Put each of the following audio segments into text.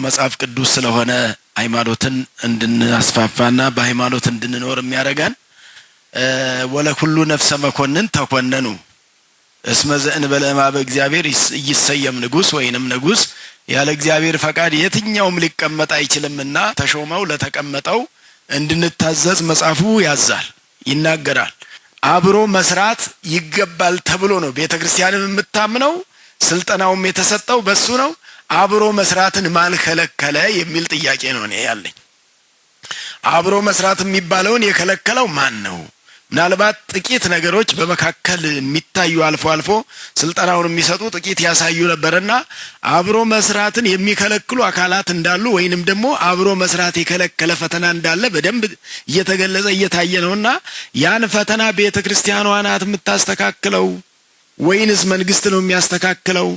መጽሐፍ ቅዱስ ስለሆነ ሃይማኖትን እንድናስፋፋና በሃይማኖት እንድንኖር የሚያረጋን ወለኩሉ ነፍሰ መኮንን ተኮነኑ እስመ ዘእንበለ እምኀበ እግዚአብሔር ይሰየም ንጉስ ወይንም ንጉስ ያለ እግዚአብሔር ፈቃድ የትኛውም ሊቀመጥ አይችልምና ተሾመው ለተቀመጠው እንድንታዘዝ መጽሐፉ ያዛል ይናገራል። አብሮ መስራት ይገባል ተብሎ ነው ቤተክርስቲያንም የምታምነው ስልጣናውም የተሰጠው በሱ ነው። አብሮ መስራትን ማን ከለከለ የሚል ጥያቄ ነው እኔ ያለኝ። አብሮ መስራት የሚባለውን የከለከለው ማን ነው? ምናልባት ጥቂት ነገሮች በመካከል የሚታዩ አልፎ ስልጣናውን የሚሰጡ ጥቂት ያሳዩ ነበርና አብሮ መስራትን የሚከለክሉ አካላት እንዳሉ ወይንም ደግሞ አብሮ መስራት የከለከለ ፈተና እንዳለ በደንብ እየተገለጸ እየታየ ነውና ያን ፈተና ቤተክርስቲያኗ ናት የምታስተካክለው ወይንስ መንግስት ነው የሚያስተካክለው?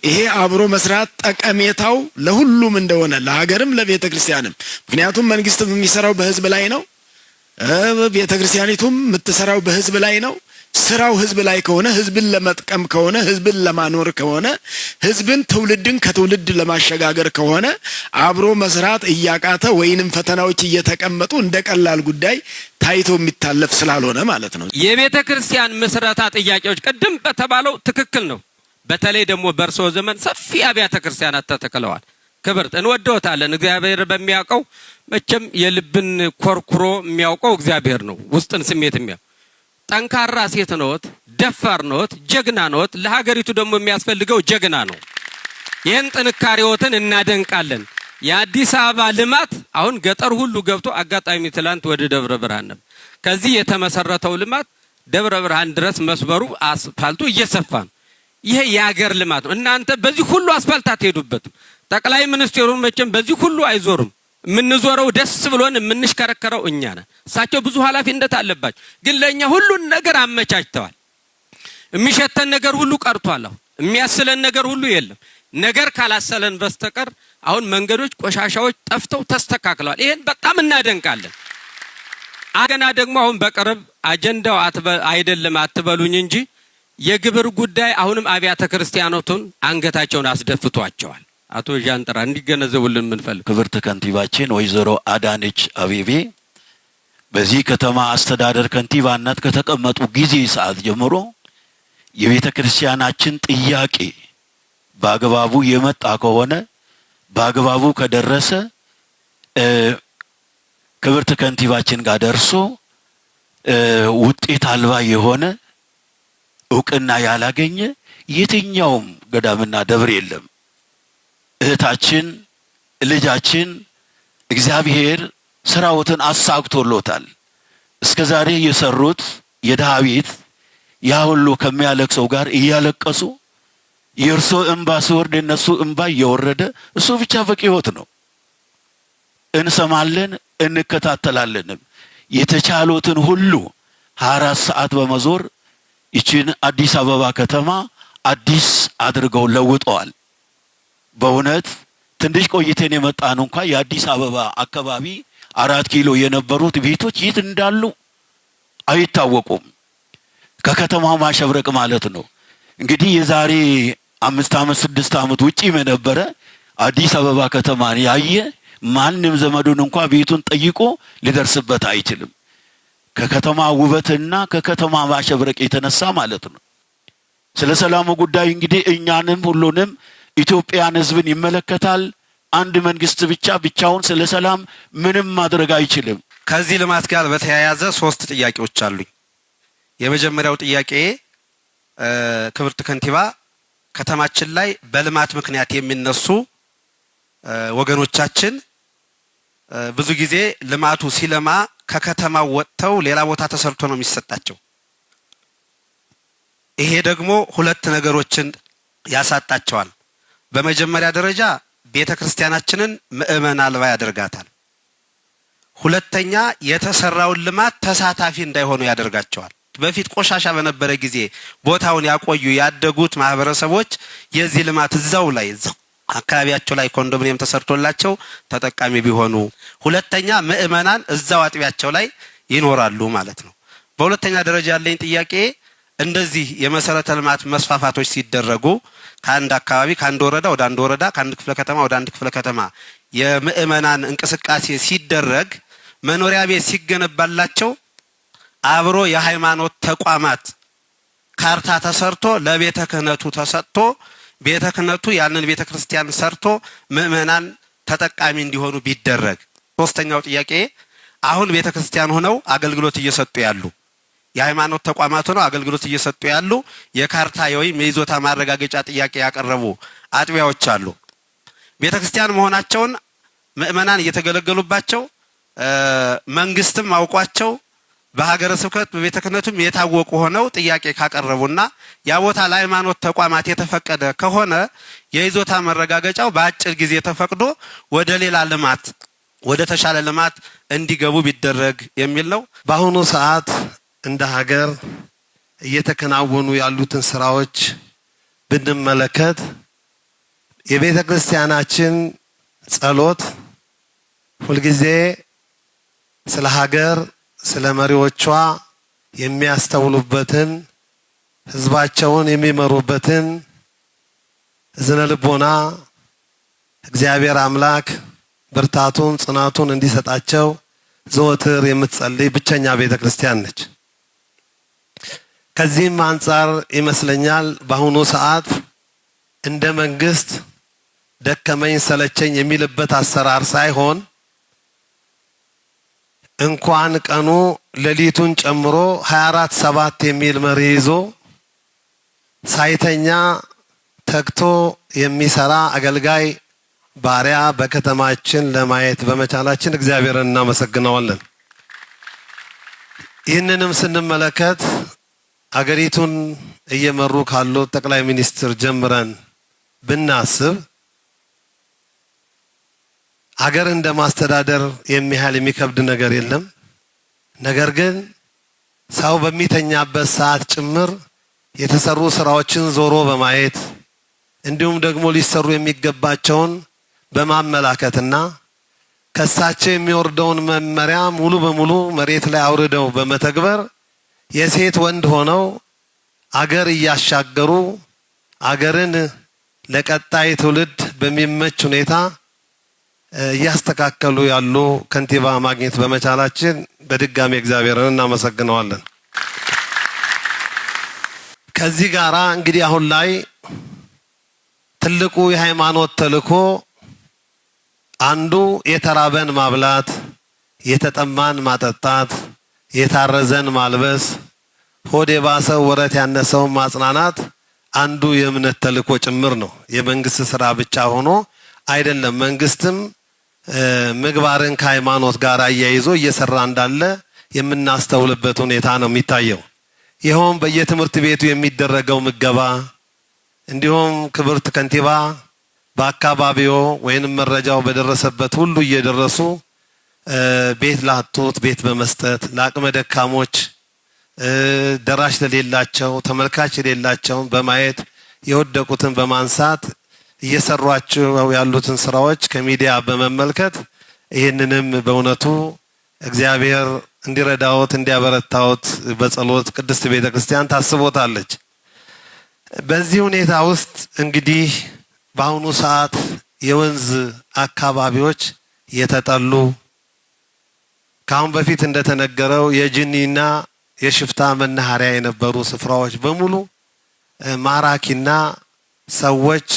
ይሄ አብሮ መስራት ጠቀሜታው ለሁሉም እንደሆነ ለሀገርም ለቤተክርስቲያንም፣ ምክንያቱም መንግስትም የሚሰራው በህዝብ ላይ ነው፣ ቤተክርስቲያኒቱም የምትሰራው በህዝብ ላይ ነው። ስራው ህዝብ ላይ ከሆነ ህዝብን ለመጥቀም ከሆነ ህዝብን ለማኖር ከሆነ ህዝብን ትውልድን ከትውልድ ለማሸጋገር ከሆነ አብሮ መስራት እያቃተ ወይንም ፈተናዎች እየተቀመጡ እንደቀላል ጉዳይ ታይቶ የሚታለፍ ስላልሆነ ማለት ነው። የቤተክርስቲያን መስራታ ጥያቄዎች ቀደም በተባለው ትክክል ነው። በተለይ ደግሞ በርሶ ዘመን ሰፊ አብያተ ክርስቲያናት ተተክለዋል። ክብርት እንወደውታለን። እግዚአብሔር በሚያውቀው መቼም የልብን ኮርኩሮ የሚያውቀው እግዚአብሔር ነው። ውስጥን ስሜት የሚያውቅ ጠንካራ ሴት ነዎት፣ ደፋር ነዎት፣ ጀግና ነዎት። ለሀገሪቱ ደግሞ የሚያስፈልገው ጀግና ነው። ይህን ጥንካሬዎትን እናደንቃለን። የአዲስ አበባ ልማት አሁን ገጠር ሁሉ ገብቶ አጋጣሚ ትላንት ወደ ደብረ ብርሃን ነበር። ከዚህ የተመሰረተው ልማት ደብረ ብርሃን ድረስ መስበሩ አስፋልቱ እየሰፋ ነው። ይሄ የሀገር ልማት ነው። እናንተ በዚህ ሁሉ አስፋልት አትሄዱበትም። ጠቅላይ ሚኒስትሩ መቼም በዚህ ሁሉ አይዞርም። የምንዞረው ደስ ብሎን የምንሽከረከረው እኛ ነን። እሳቸው ብዙ ኃላፊነት አለባቸው፣ ግን ለኛ ሁሉን ነገር አመቻችተዋል። የሚሸተን ነገር ሁሉ ቀርቷል። አሁን የሚያስለን ነገር ሁሉ የለም። ነገር ካላሰለን በስተቀር አሁን መንገዶች፣ ቆሻሻዎች ጠፍተው ተስተካክለዋል። ይሄን በጣም እናደንቃለን። አገና ደግሞ አሁን በቅርብ አጀንዳው አይደለም አትበሉኝ እንጂ የግብር ጉዳይ አሁንም አብያተ ክርስቲያናቱን አንገታቸውን አስደፍቷቸዋል። አቶ ጃንጥራ እንዲገነዘቡልን ምንፈልግ ክብርት ከንቲባችን ወይዘሮ አዳነች አቤቤ በዚህ ከተማ አስተዳደር ከንቲባነት ከተቀመጡ ጊዜ ሰዓት ጀምሮ የቤተ ክርስቲያናችን ጥያቄ በአግባቡ የመጣ ከሆነ በአግባቡ ከደረሰ ክብርት ከንቲባችን ጋር ደርሶ ውጤት አልባ የሆነ እውቅና ያላገኘ የትኛውም ገዳምና ደብር የለም። እህታችን ልጃችን እግዚአብሔር ስራዎትን አሳክቶሎታል። እስከዛሬ የሰሩት የድሃ ቤት ያ ሁሉ ከሚያለቅሰው ጋር እያለቀሱ የእርሶ እንባ ሲወርድ የነሱ እንባ እየወረደ እሱ ብቻ በቂ ሕይወት ነው። እንሰማለን እንከታተላለንም። የተቻሉትን ሁሉ 24 ሰዓት በመዞር ይችን አዲስ አበባ ከተማ አዲስ አድርገው ለውጠዋል። በእውነት ትንሽ ቆይተን የመጣን እንኳን የአዲስ አበባ አካባቢ 4 ኪሎ የነበሩት ቤቶች የት እንዳሉ አይታወቁም። ከከተማው ማሸብረቅ ማለት ነው። እንግዲህ የዛሬ 5 ዓመት 6 ዓመት ውጪም የነበረ አዲስ አበባ ከተማን ያየ ማንም ዘመዱን እንኳን ቤቱን ጠይቆ ሊደርስበት አይችልም። ከከተማ ውበትና ከከተማ ማሸብረቅ የተነሳ ማለት ነው። ስለ ሰላሙ ጉዳይ እንግዲህ እኛንም ሁሉንም ኢትዮጵያን ህዝብን ይመለከታል። አንድ መንግስት ብቻውን ስለ ሰላም ምንም ማድረግ አይችልም። ከዚህ ልማት ጋር በተያያዘ 3 ጥያቄዎች አሉኝ። የመጀመሪያው ጥያቄ ክብርት ከንቲባ ከተማችን ላይ በልማት ምክንያት የሚነሱ ወገኖቻችን ብዙ ጊዜ ልማቱ ሲለማ ከከተማው ወጥተው ሌላ ቦታ ተሰርቶ ነው የሚሰጣቸው። ይሄ ደግሞ 2 ነገሮችን ያሳጣቸዋል። በመጀመሪያ ደረጃ ቤተክርስቲያናችንን ምእመን አልባ ያደርጋታል። ሁለተኛ የተሰራውን ልማት ተሳታፊ እንዳይሆኑ ያደርጋቸዋል። በፊት ቆሻሻ በነበረ ጊዜ ቦታውን ያቆዩ ያደጉት ማህበረሰቦች የዚህ ልማት እዛው ላይ አካባቢያቸው ላይ ኮንዶሚኒየም ተሰርቶላቸው ተጠቃሚ ቢሆኑ፣ ሁለተኛ ምእመናን እዛው አጥቢያቸው ላይ ይኖራሉ ማለት ነው። በሁለተኛ ደረጃ ያለኝ ጥያቄ እንደዚህ የመሰረተ ልማት መስፋፋቶች ሲደረጉ ከአንድ አካባቢ ከአንድ ወረዳ ወደ አንድ ወረዳ ከአንድ ክፍለ ከተማ ወደ አንድ ክፍለ ከተማ የምእመናን እንቅስቃሴ ሲደረግ መኖሪያ ቤት ሲገነባላቸው አብሮ የሃይማኖት ተቋማት ካርታ ተሰርቶ ለቤተ ክህነቱ ተሰጥቶ ቤተ ክህነቱ ያንን ቤተ ክርስቲያን ሰርቶ ምእመናን ተጠቃሚ እንዲሆኑ ቢደረግ። ሶስተኛው ጥያቄ አሁን ቤተ ክርስቲያን ሆነው አገልግሎት እየሰጡ ያሉ የሃይማኖት ተቋማት ሆነው አገልግሎት እየሰጡ ያሉ የካርታ ወይም የይዞታ ማረጋገጫ ጥያቄ ያቀረቡ አጥቢያዎች አሉ። ቤተ ክርስቲያን መሆናቸውን ምእመናን እየተገለገሉባቸው መንግስትም አውቋቸው በሀገረ ስብከት በቤተ ክህነቱም የታወቁ ሆነው ጥያቄ ካቀረቡና ያ ቦታ ለሃይማኖት ተቋማት የተፈቀደ ከሆነ የይዞታ መረጋገጫው በአጭር ጊዜ ተፈቅዶ ወደ ሌላ ልማት ወደ ተሻለ ልማት እንዲገቡ ቢደረግ የሚል ነው። በአሁኑ ሰዓት እንደ ሀገር እየተከናወኑ ያሉትን ስራዎች ብንመለከት የቤተ ክርስቲያናችን ጸሎት ሁልጊዜ ስለ ሀገር ስለ መሪዎቿ የሚያስተውሉበትን ህዝባቸውን የሚመሩበትን እዝነ ልቦና እግዚአብሔር አምላክ ብርታቱን ጽናቱን እንዲሰጣቸው ዘወትር የምትጸልይ ብቸኛ ቤተ ክርስቲያን ነች። ከዚህም አንፃር ይመስለኛል በአሁኑ ሰዓት እንደ መንግስት ደከመኝ ሰለቸኝ የሚልበት አሰራር ሳይሆን እንኳን ቀኑ ሌሊቱን ጨምሮ 24/7 የሚል መሪ ይዞ ሳይተኛ ተግቶ የሚሰራ አገልጋይ ባሪያ በከተማችን ለማየት በመቻላችን እግዚአብሔርን እናመሰግናለን። ይህንንም ስንመለከት አገሪቱን እየመሩ ካሉት ጠቅላይ ሚኒስትር ጀምረን ብናስብ ሀገር እንደ ማስተዳደር የሚያህል የሚከብድ ነገር የለም። ነገር ግን ሰው በሚተኛበት ሰዓት ጭምር የተሰሩ ስራዎችን ዞሮ በማየት እንዲሁም ደግሞ ሊሰሩ የሚገባቸውን በማመላከትና ከሳቸው የሚወርደውን መመሪያ ሙሉ በሙሉ መሬት ላይ አውርደው በመተግበር የሴት ወንድ ሆነው አገር እያሻገሩ አገርን ለቀጣይ ትውልድ በሚመች ሁኔታ እያስተካከሉ ያሉ ከንቲባ ማግኘት በመቻላችን በድጋሚ እግዚአብሔርን እናመሰግናለን። ከዚህ ጋራ እንግዲህ አሁን ላይ ትልቁ የሃይማኖት ተልእኮ አንዱ የተራበን ማብላት፣ የተጠማን ማጠጣት፣ የታረዘን ማልበስ፣ ሆድ የባሰው ወረት ያነሰው ማጽናናት አንዱ የእምነት ተልእኮ ጭምር ነው። የመንግስት ስራ ብቻ ሆኖ አይደለም። መንግስትም ምግባርን ከሃይማኖት ጋር አያይዞ እየሰራ እንዳለ የምናስተውልበት ሁኔታ ነው የሚታየው። ይኸውም በየትምህርት ቤቱ የሚደረገው ምገባ እንዲሁም ክብርት ከንቲባ በአካባቢው ወይንም መረጃው በደረሰበት ሁሉ እየደረሱ ቤት ላጡት ቤት በመስጠት ለአቅመ ደካሞች ደራሽ ለሌላቸው ተመልካች የሌላቸውን በማየት የወደቁትን በማንሳት እየሰሯቸው ያሉትን ስራዎች ከሚዲያ በመመልከት ይህንንም በእውነቱ እግዚአብሔር እንዲረዳዎት እንዲያበረታዎት በጸሎት ቅድስት ቤተ ክርስቲያን ታስቦታለች። በዚህ ሁኔታ ውስጥ እንግዲህ በአሁኑ ሰዓት የወንዝ አካባቢዎች የተጠሉ ከአሁን በፊት እንደተነገረው የጅኒና የሽፍታ መናኸሪያ የነበሩ ስፍራዎች በሙሉ ማራኪና ሰዎች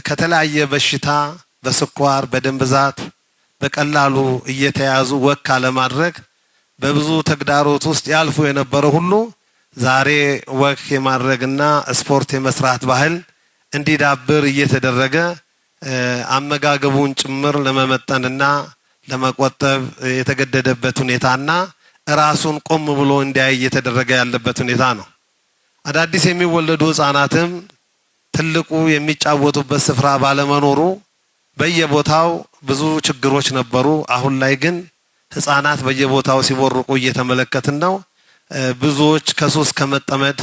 ከተለያየ በሽታ በስኳር በደም ብዛት በቀላሉ እየተያዙ ወክ ለማድረግ በብዙ ተግዳሮት ውስጥ ያልፉ የነበረ ሁሉ ዛሬ ወክ የማድረግና ስፖርት የመስራት ባህል እንዲዳብር እየተደረገ አመጋገቡን ጭምር ለመመጠንና ለመቆጠብ የተገደደበት ሁኔታና ራሱን ቆም ብሎ እንዲያይ እየተደረገ ያለበት ሁኔታ ነው። አዳዲስ የሚወለዱ ህፃናትም ትልቁ የሚጫወቱበት ስፍራ ባለመኖሩ በየቦታው ብዙ ችግሮች ነበሩ። አሁን ላይ ግን ህፃናት በየቦታው ሲቦርቁ እየተመለከትን ነው። ብዙዎች ከሱስ ከመጠመድ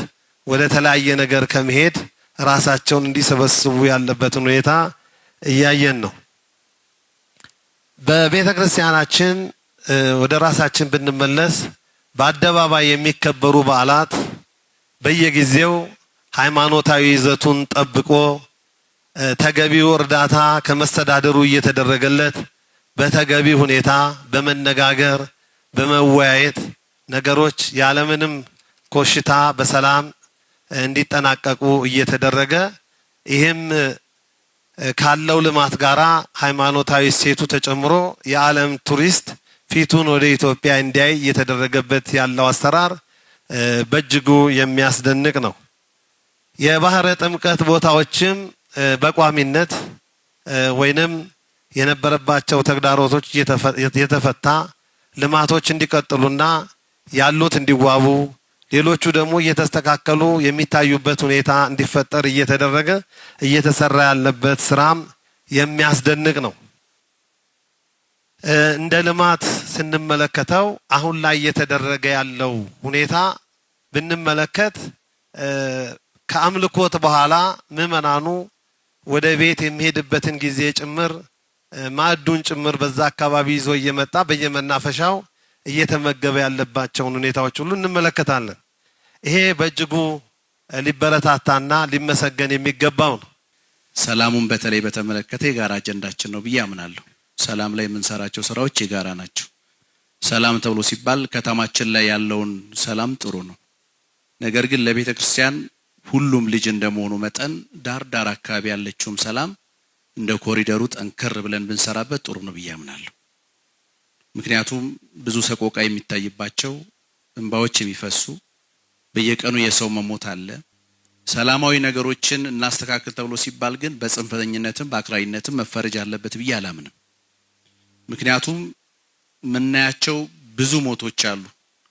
ወደ ተለያየ ነገር ከመሄድ ራሳቸውን እንዲሰበስቡ ያለበትን ሁኔታ እያየን ነው። በቤተ ክርስቲያናችን ወደ ራሳችን ብንመለስ በአደባባይ የሚከበሩ በዓላት በየጊዜው ሃይማኖታዊ ይዘቱን ጠብቆ ተገቢው እርዳታ ከመስተዳደሩ እየተደረገለት በተገቢ ሁኔታ በመነጋገር በመወያየት ነገሮች ያለምንም ኮሽታ በሰላም እንዲጠናቀቁ እየተደረገ ይህም ካለው ልማት ጋራ ሃይማኖታዊ እሴቱ ተጨምሮ የዓለም ቱሪስት ፊቱን ወደ ኢትዮጵያ እንዲያይ እየተደረገበት ያለው አሰራር በእጅጉ የሚያስደንቅ ነው። የባህረ ጥምቀት ቦታዎችም በቋሚነት ወይንም የነበረባቸው ተግዳሮቶች የተፈታ ልማቶች እንዲቀጥሉና ያሉት እንዲዋቡ ሌሎቹ ደግሞ እየተስተካከሉ የሚታዩበት ሁኔታ እንዲፈጠር እየተደረገ እየተሰራ ያለበት ስራም የሚያስደንቅ ነው። እንደ ልማት ስንመለከተው አሁን ላይ እየተደረገ ያለው ሁኔታ ብንመለከት ከአምልኮት በኋላ ምዕመናኑ ወደ ቤት የሚሄድበትን ጊዜ ጭምር ማዕዱን ጭምር በዛ አካባቢ ይዞ እየመጣ በየመናፈሻው እየተመገበ ያለባቸውን ሁኔታዎች ሁሉ እንመለከታለን። ይሄ በእጅጉ ሊበረታታና ሊመሰገን የሚገባው ነው። ሰላሙን በተለይ በተመለከተ የጋራ አጀንዳችን ነው ብዬ አምናለሁ። ሰላም ላይ የምንሰራቸው ስራዎች የጋራ ናቸው። ሰላም ተብሎ ሲባል ከተማችን ላይ ያለውን ሰላም ጥሩ ነው። ነገር ግን ለቤተ ክርስቲያን ሁሉም ልጅ እንደመሆኑ መጠን ዳር ዳር አካባቢ ያለችውም ሰላም እንደ ኮሪደሩ ጠንከር ብለን ብንሰራበት ጥሩ ነው ብዬ አምናለሁ። ምክንያቱም ብዙ ሰቆቃ የሚታይባቸው እንባዎች የሚፈሱ በየቀኑ የሰው መሞት አለ። ሰላማዊ ነገሮችን እናስተካክል ተብሎ ሲባል ግን በጽንፈተኝነትም በአክራሪነትም መፈረጅ አለበት ብዬ አላምንም። ምክንያቱም ምናያቸው ብዙ ሞቶች አሉ።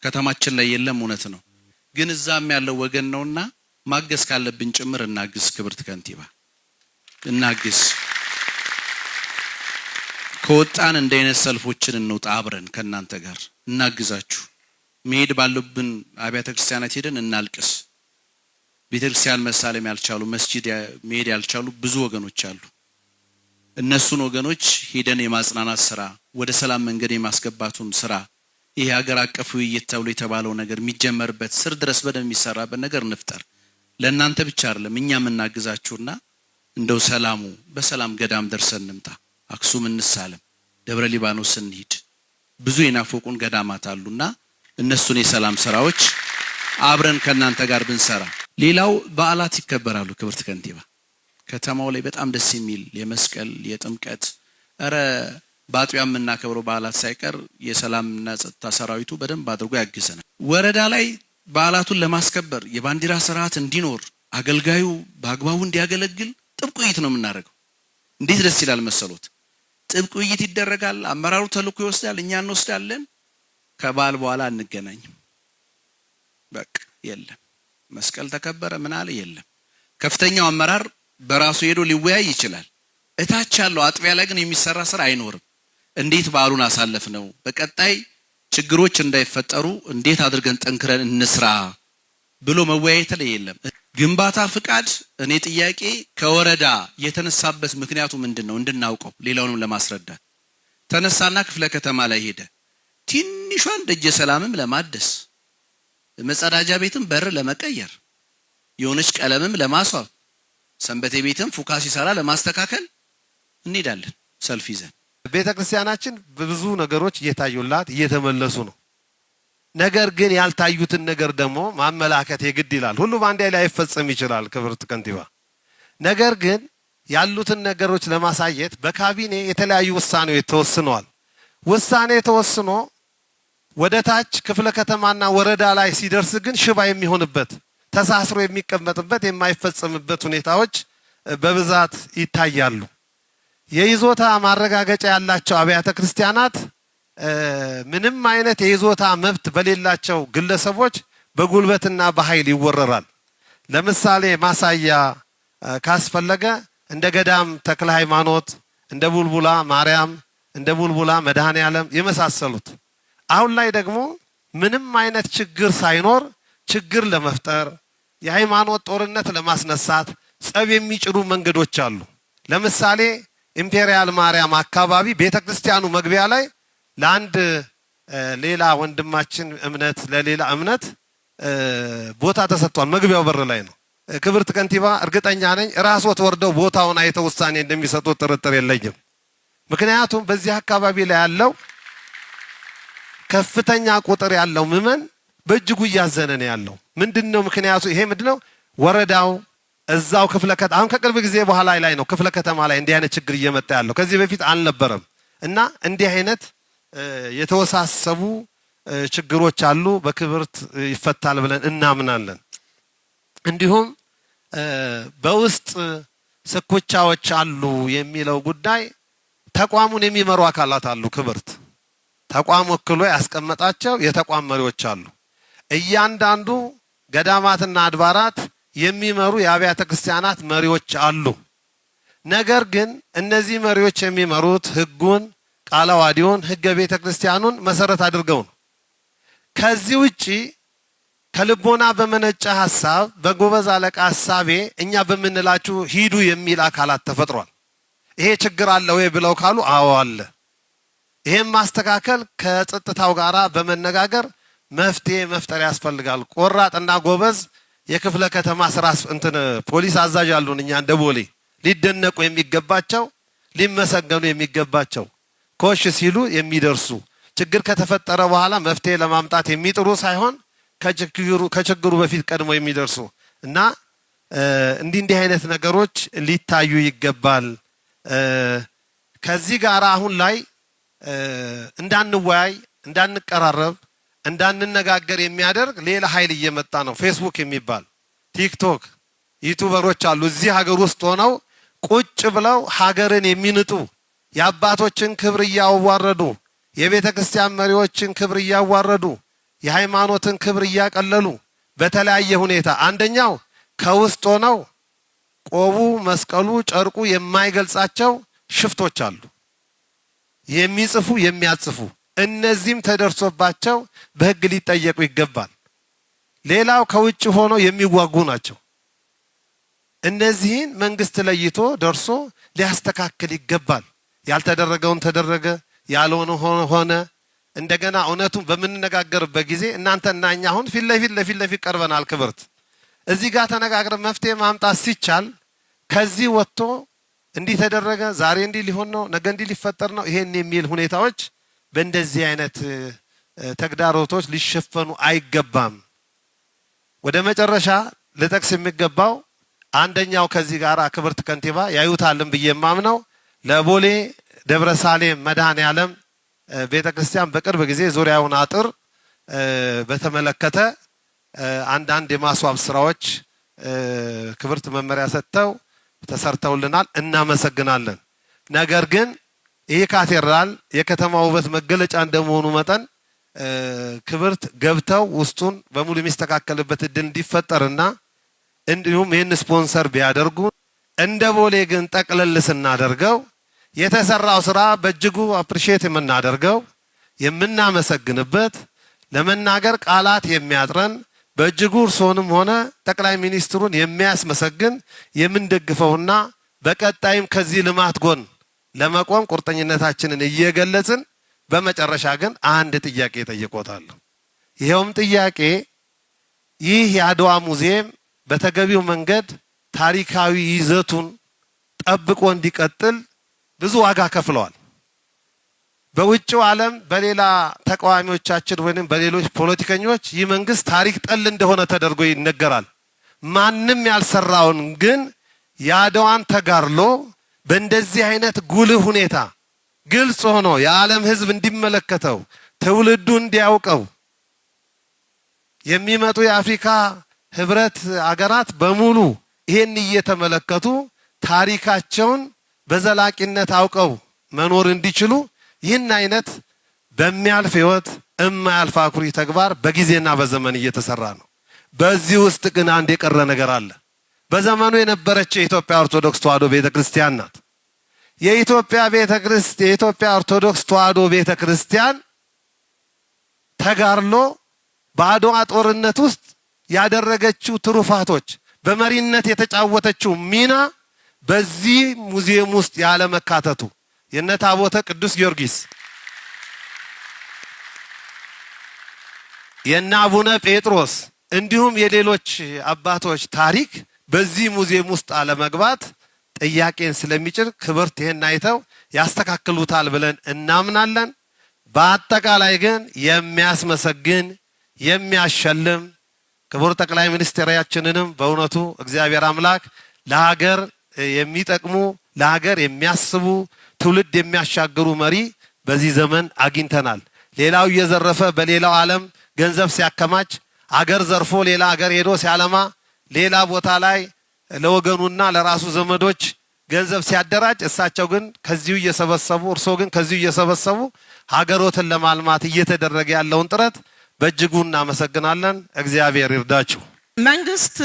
ከተማችን ላይ የለም እውነት ነው፣ ግን እዛም ያለው ወገን ነውና ማገዝ ካለብን ጭምር እናግዝ። ክብርት ከንቲባ እናግዝ። ከወጣን እንደ አይነት ሰልፎችን እንውጣ፣ አብረን ከናንተ ጋር እናግዛችሁ። መሄድ ባለብን አብያተ ክርስቲያናት ሄደን እናልቅስ። ቤተክርስቲያን መሳለም ያልቻሉ መስጂድ መሄድ ያልቻሉ ብዙ ወገኖች አሉ። እነሱን ወገኖች ሄደን የማጽናናት ስራ፣ ወደ ሰላም መንገድ የማስገባቱን ስራ፣ ይሄ ሀገር አቀፍ ውይይት ተብሎ የተባለው ነገር የሚጀመርበት ስር ድረስ በደንብ የሚሰራበት ነገር እንፍጠር። ለእናንተ ብቻ አይደለም እኛም እናግዛችሁና እንደው ሰላሙ በሰላም ገዳም ደርሰን እንምጣ። አክሱም እንሳለም፣ ደብረ ሊባኖስ እንሂድ። ብዙ የናፈቁን ገዳማት አሉና እነሱን የሰላም ስራዎች አብረን ከናንተ ጋር ብንሰራ። ሌላው በዓላት ይከበራሉ። ክብርት ከንቲባ ከተማው ላይ በጣም ደስ የሚል የመስቀል የጥምቀት በአጥቢያ የምናከብረው በዓላት ሳይቀር የሰላምና ጸጥታ ሰራዊቱ በደንብ አድርጎ ያግዘናል። ወረዳ ላይ በዓላቱን ለማስከበር የባንዲራ ስርዓት እንዲኖር አገልጋዩ በአግባቡ እንዲያገለግል ጥብቅ ውይይት ነው የምናደርገው። እንዴት ደስ ይላል መሰሎት! ጥብቅ ውይይት ይደረጋል። አመራሩ ተልእኮ ይወስዳል፣ እኛ እንወስዳለን። ከበዓል በኋላ እንገናኝም። በቃ የለም መስቀል ተከበረ ምን አለ የለም። ከፍተኛው አመራር በራሱ ሄዶ ሊወያይ ይችላል። እታች ያለው አጥቢያ ላይ ግን የሚሰራ ስራ አይኖርም። እንዴት በዓሉን አሳለፍ ነው፣ በቀጣይ ችግሮች እንዳይፈጠሩ እንዴት አድርገን ጠንክረን እንስራ ብሎ መወያየት ላይ የለም። ግንባታ ፍቃድ እኔ ጥያቄ ከወረዳ የተነሳበት ምክንያቱ ምንድነው እንድናውቀው ሌላውንም ለማስረዳት ተነሳና ክፍለ ከተማ ላይ ሄደ። ትንሿን ደጀ ሰላምም ለማደስ መጸዳጃ ቤትም በር ለመቀየር የሆነች ቀለምም ለማስዋብ ሰንበቴ ቤትም ፉካ ሲሰራ ለማስተካከል እንሄዳለን ሰልፍ ይዘን። ቤተክርስቲያናችን በብዙ ነገሮች እየታዩላት እየተመለሱ ነው። ነገር ግን ያልታዩትን ነገር ደግሞ ማመላከት የግድ ይላል። ሁሉ ባንዴ ላይ አይፈጸም ይችላል ክብርት ከንቲባ። ነገር ግን ያሉትን ነገሮች ለማሳየት በካቢኔ የተለያዩ ውሳኔዎች ተወስነዋል። ውሳኔ ተወስኖ ወደ ታች ክፍለ ከተማና ወረዳ ላይ ሲደርስ ግን ሽባ የሚሆንበት ተሳስሮ የሚቀመጥበት የማይፈጸምበት ሁኔታዎች በብዛት ይታያሉ። የይዞታ ማረጋገጫ ያላቸው አብያተ ክርስቲያናት ምንም አይነት የይዞታ መብት በሌላቸው ግለሰቦች በጉልበትና በኃይል ይወረራል። ለምሳሌ ማሳያ ካስፈለገ እንደ ገዳም ተክለ ሃይማኖት፣ እንደ ቡልቡላ ማርያም፣ እንደ ቡልቡላ መድኃኔ ዓለም የመሳሰሉት። አሁን ላይ ደግሞ ምንም አይነት ችግር ሳይኖር ችግር ለመፍጠር የሃይማኖት ጦርነት ለማስነሳት ጸብ የሚጭሩ መንገዶች አሉ። ለምሳሌ ኢምፔሪያል ማርያም አካባቢ ቤተክርስቲያኑ መግቢያ ላይ ለአንድ ሌላ ወንድማችን እምነት ለሌላ እምነት ቦታ ተሰጥቷል። መግቢያው በር ላይ ነው። ክብርት ከንቲባ እርግጠኛ ነኝ ራስዎት ወርደው ቦታውን አይተው ውሳኔ እንደሚሰጡት ጥርጥር የለኝም። ምክንያቱም በዚህ አካባቢ ላይ ያለው ከፍተኛ ቁጥር ያለው ምዕመን በእጅጉ እያዘነ ነው ያለው። ምንድነው ምክንያቱ? ይሄ ምንድነው? ወረዳው እዛው ክፍለ ከተማ አሁን ከቅርብ ጊዜ በኋላ ላይ ነው ክፍለ ከተማ ላይ እንዲህ አይነት ችግር እየመጣ ያለው። ከዚህ በፊት አልነበረም። እና እንዲህ አይነት የተወሳሰቡ ችግሮች አሉ። በክብርት ይፈታል ብለን እናምናለን። እንዲሁም በውስጥ ስኩቻዎች አሉ የሚለው ጉዳይ ተቋሙን የሚመሩ አካላት አሉ። ክብርት ተቋም ወክሎ ያስቀመጣቸው የተቋም መሪዎች አሉ። እያንዳንዱ ገዳማትና አድባራት የሚመሩ የአብያተ ክርስቲያናት መሪዎች አሉ። ነገር ግን እነዚህ መሪዎች የሚመሩት ሕጉን፣ ቃለ ዓዋዲውን፣ ሕገ ቤተ ክርስቲያኑን መሰረት አድርገው ነው። ከዚህ ውጪ ከልቦና በመነጨ ሐሳብ በጎበዝ አለቃ ሐሳቤ እኛ በምንላችሁ ሂዱ የሚል አካላት ተፈጥሯል። ይሄ ችግር አለ ወይ ብለው ካሉ አዎ አለ። ይሄን ማስተካከል ከጸጥታው ጋራ በመነጋገር መፍትሄ መፍጠር ያስፈልጋል። ቆራጥና ጎበዝ የክፍለ ከተማ ስራ ፖሊስ አዛዥ አሉን። እኛ እንደ ቦሌ ሊደነቁ የሚገባቸው ሊመሰገኑ የሚገባቸው ኮሽ ሲሉ የሚደርሱ ችግር ከተፈጠረ በኋላ መፍትሄ ለማምጣት የሚጥሩ ሳይሆን ከችግሩ በፊት ቀድሞ የሚደርሱ እና እንዲህ አይነት ነገሮች ሊታዩ ይገባል። ከዚህ ጋር አሁን ላይ እንዳንወያይ፣ እንዳንቀራረብ፣ እንዳንነጋገር የሚያደርግ ሌላ ኃይል እየመጣ ነው። ፌስቡክ የሚባል ቲክቶክ ዩቲዩበሮች አሉ። እዚህ ሀገር ውስጥ ሆነው ቁጭ ብለው ሀገርን የሚንጡ የአባቶችን ክብር እያዋረዱ የቤተ ክርስቲያን መሪዎችን ክብር እያዋረዱ የሃይማኖትን ክብር እያቀለሉ በተለያየ ሁኔታ አንደኛው ከውስጥ ሆነው ቆቡ፣ መስቀሉ፣ ጨርቁ የማይገልጻቸው ሽፍቶች አሉ። የሚጽፉ የሚያጽፉ እነዚህም ተደርሶባቸው በሕግ ሊጠየቁ ይገባል። ሌላው ከውጭ ሆነው የሚዋጉ ናቸው። እነዚህን መንግስት ለይቶ ደርሶ ሊያስተካክል ይገባል። ያልተደረገውን ተደረገ፣ ያልሆነ ሆነ። እንደገና እውነቱን በምንነጋገርበት ጊዜ እናንተና እኛ አሁን ፊት ለፊት ቀርበናል። ክብርት እዚህ ጋር ተነጋግረን መፍትሄ ማምጣት ሲቻል ከዚህ ወጥቶ እንዲህ ተደረገ፣ ዛሬ እንዲህ ሊሆን ነው፣ ነገ እንዲህ ሊፈጠር ነው፣ ይሄን የሚል ሁኔታዎች በእንደዚህ አይነት ተግዳሮቶች ሊሸፈኑ አይገባም። ወደ መጨረሻ ልጠቅስ የሚገባው አንደኛው ከዚህ ጋር ክብርት ከንቲባ ያዩታልን ብዬ የማምነው ለቦሌ ደብረ ሳሌም መድኃኔዓለም ቤተ ክርስቲያን በቅርብ ጊዜ ዙሪያውን አጥር በተመለከተ አንዳንድ የማስዋብ ስራዎች ክብርት መመሪያ ሰጥተው ተሰርተውልናል፣ እናመሰግናለን። ነገር ግን ይህ ካቴድራል የከተማ ውበት መገለጫ እንደመሆኑ መጠን ክብርት ገብተው ውስጡን በሙሉ የሚስተካከልበት እድል እንዲፈጠርና እንዲሁም ይህን ስፖንሰር ቢያደርጉ እንደ ቦሌ ግን ጠቅለል ስናደርገው የተሰራው ስራ በእጅጉ አፕሪሼት የምናደርገው የምናመሰግንበት ለመናገር ቃላት የሚያጥረን በእጅጉ እርሶንም ሆነ ጠቅላይ ሚኒስትሩን የሚያስመሰግን የምንደግፈውና በቀጣይም ከዚህ ልማት ጎን ለመቆም ቁርጠኝነታችንን እየገለጽን በመጨረሻ ግን አንድ ጥያቄ ጠይቆታለሁ። ይሄውም ጥያቄ ይህ የአድዋ ሙዚየም በተገቢው መንገድ ታሪካዊ ይዘቱን ጠብቆ እንዲቀጥል ብዙ ዋጋ ከፍለዋል። በውጭው ዓለም በሌላ ተቃዋሚዎቻችን ወይንም በሌሎች ፖለቲከኞች ይህ መንግስት ታሪክ ጠል እንደሆነ ተደርጎ ይነገራል። ማንም ያልሰራውን ግን የአድዋን ተጋድሎ በእንደዚህ አይነት ጉልህ ሁኔታ ግልጽ ሆኖ የዓለም ሕዝብ እንዲመለከተው ትውልዱ እንዲያውቀው የሚመጡ የአፍሪካ ህብረት አገራት በሙሉ ይሄን እየተመለከቱ ታሪካቸውን በዘላቂነት አውቀው መኖር እንዲችሉ ይህን አይነት በሚያልፍ ህይወት የማያልፍ አኩሪ ተግባር በጊዜና በዘመን እየተሰራ ነው። በዚህ ውስጥ ግን አንድ የቀረ ነገር አለ። በዘመኑ የነበረች የኢትዮጵያ ኦርቶዶክስ ተዋሕዶ ቤተክርስቲያን ናት። የኢትዮጵያ ኦርቶዶክስ ተዋሕዶ ቤተክርስቲያን ተጋድሎ በአድዋ ጦርነት ውስጥ ያደረገችው ትሩፋቶች፣ በመሪነት የተጫወተችው ሚና በዚህ ሙዚየም ውስጥ ያለ መካተቱ የነ ታቦተ ቅዱስ ጊዮርጊስ የነ አቡነ ጴጥሮስ እንዲሁም የሌሎች አባቶች ታሪክ በዚህ ሙዚየም ውስጥ አለመግባት ጥያቄን ስለሚጭር ክብርት ይሄን አይተው ያስተካክሉታል ብለን እናምናለን። በአጠቃላይ ግን የሚያስመሰግን የሚያሸልም ክቡር ጠቅላይ ሚኒስትራችንንም በእውነቱ እግዚአብሔር አምላክ ለሀገር የሚጠቅሙ ለሀገር የሚያስቡ ትውልድ የሚያሻግሩ መሪ በዚህ ዘመን አግኝተናል። ሌላው እየዘረፈ በሌላው ዓለም ገንዘብ ሲያከማች አገር ዘርፎ ሌላ አገር ሄዶ ሲያለማ ሌላ ቦታ ላይ ለወገኑና ለራሱ ዘመዶች ገንዘብ ሲያደራጅ እሳቸው ግን ከዚሁ እየሰበሰቡ እርሶ ግን ከዚሁ እየሰበሰቡ ሀገሮትን ለማልማት እየተደረገ ያለውን ጥረት በእጅጉ እናመሰግናለን። እግዚአብሔር ይርዳችሁ። መንግስት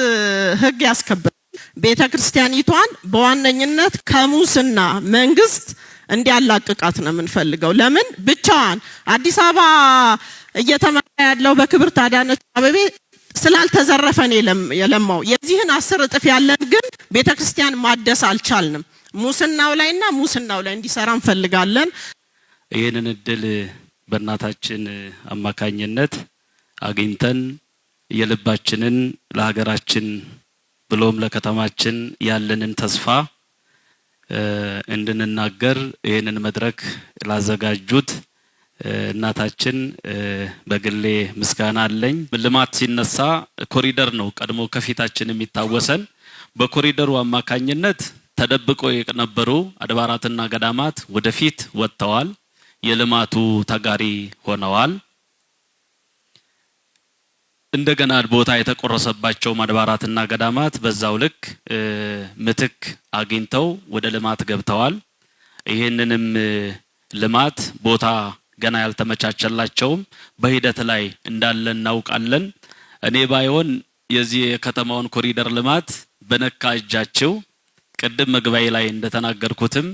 ህግ ያስከብራል። ቤተ ክርስቲያኒቷን በዋነኝነት ከሙስና መንግስት እንዲያላቅቃት ነው የምንፈልገው። ለምን ብቻዋን አዲስ አበባ እየተመራ ያለው በክብርት አዳነች አቤቤ ስላልተዘረፈን የለማው የዚህን 10 እጥፍ ያለን ግን ቤተ ክርስቲያን ማደስ አልቻልንም። ሙስናው ላይና ሙስናው ላይ እንዲሰራ እንፈልጋለን። ይህንን እድል በእናታችን አማካኝነት አግኝተን የልባችንን ለሀገራችን ብሎም ለከተማችን ያለንን ተስፋ እንድንናገር ይህንን መድረክ ላዘጋጁት እናታችን በግሌ ምስጋና አለኝ። ልማት ሲነሳ ኮሪደር ነው ቀድሞ ከፊታችን የሚታወሰን። በኮሪደሩ አማካኝነት ተደብቆ የነበሩ አድባራትና ገዳማት ወደፊት ወጥተዋል፣ የልማቱ ተጋሪ ሆነዋል። እንደገና ቦታ የተቆረሰባቸው አድባራትና ገዳማት በዛው ልክ ምትክ አግኝተው ወደ ልማት ገብተዋል። ይሄንንም ልማት ቦታ ገና ያልተመቻቸላቸውም በሂደት ላይ እንዳለ እናውቃለን። እኔ ባይሆን የዚህ የከተማውን ኮሪደር ልማት በነካ እጃቸው ቅድም መግቢያ ላይ እንደተናገርኩትም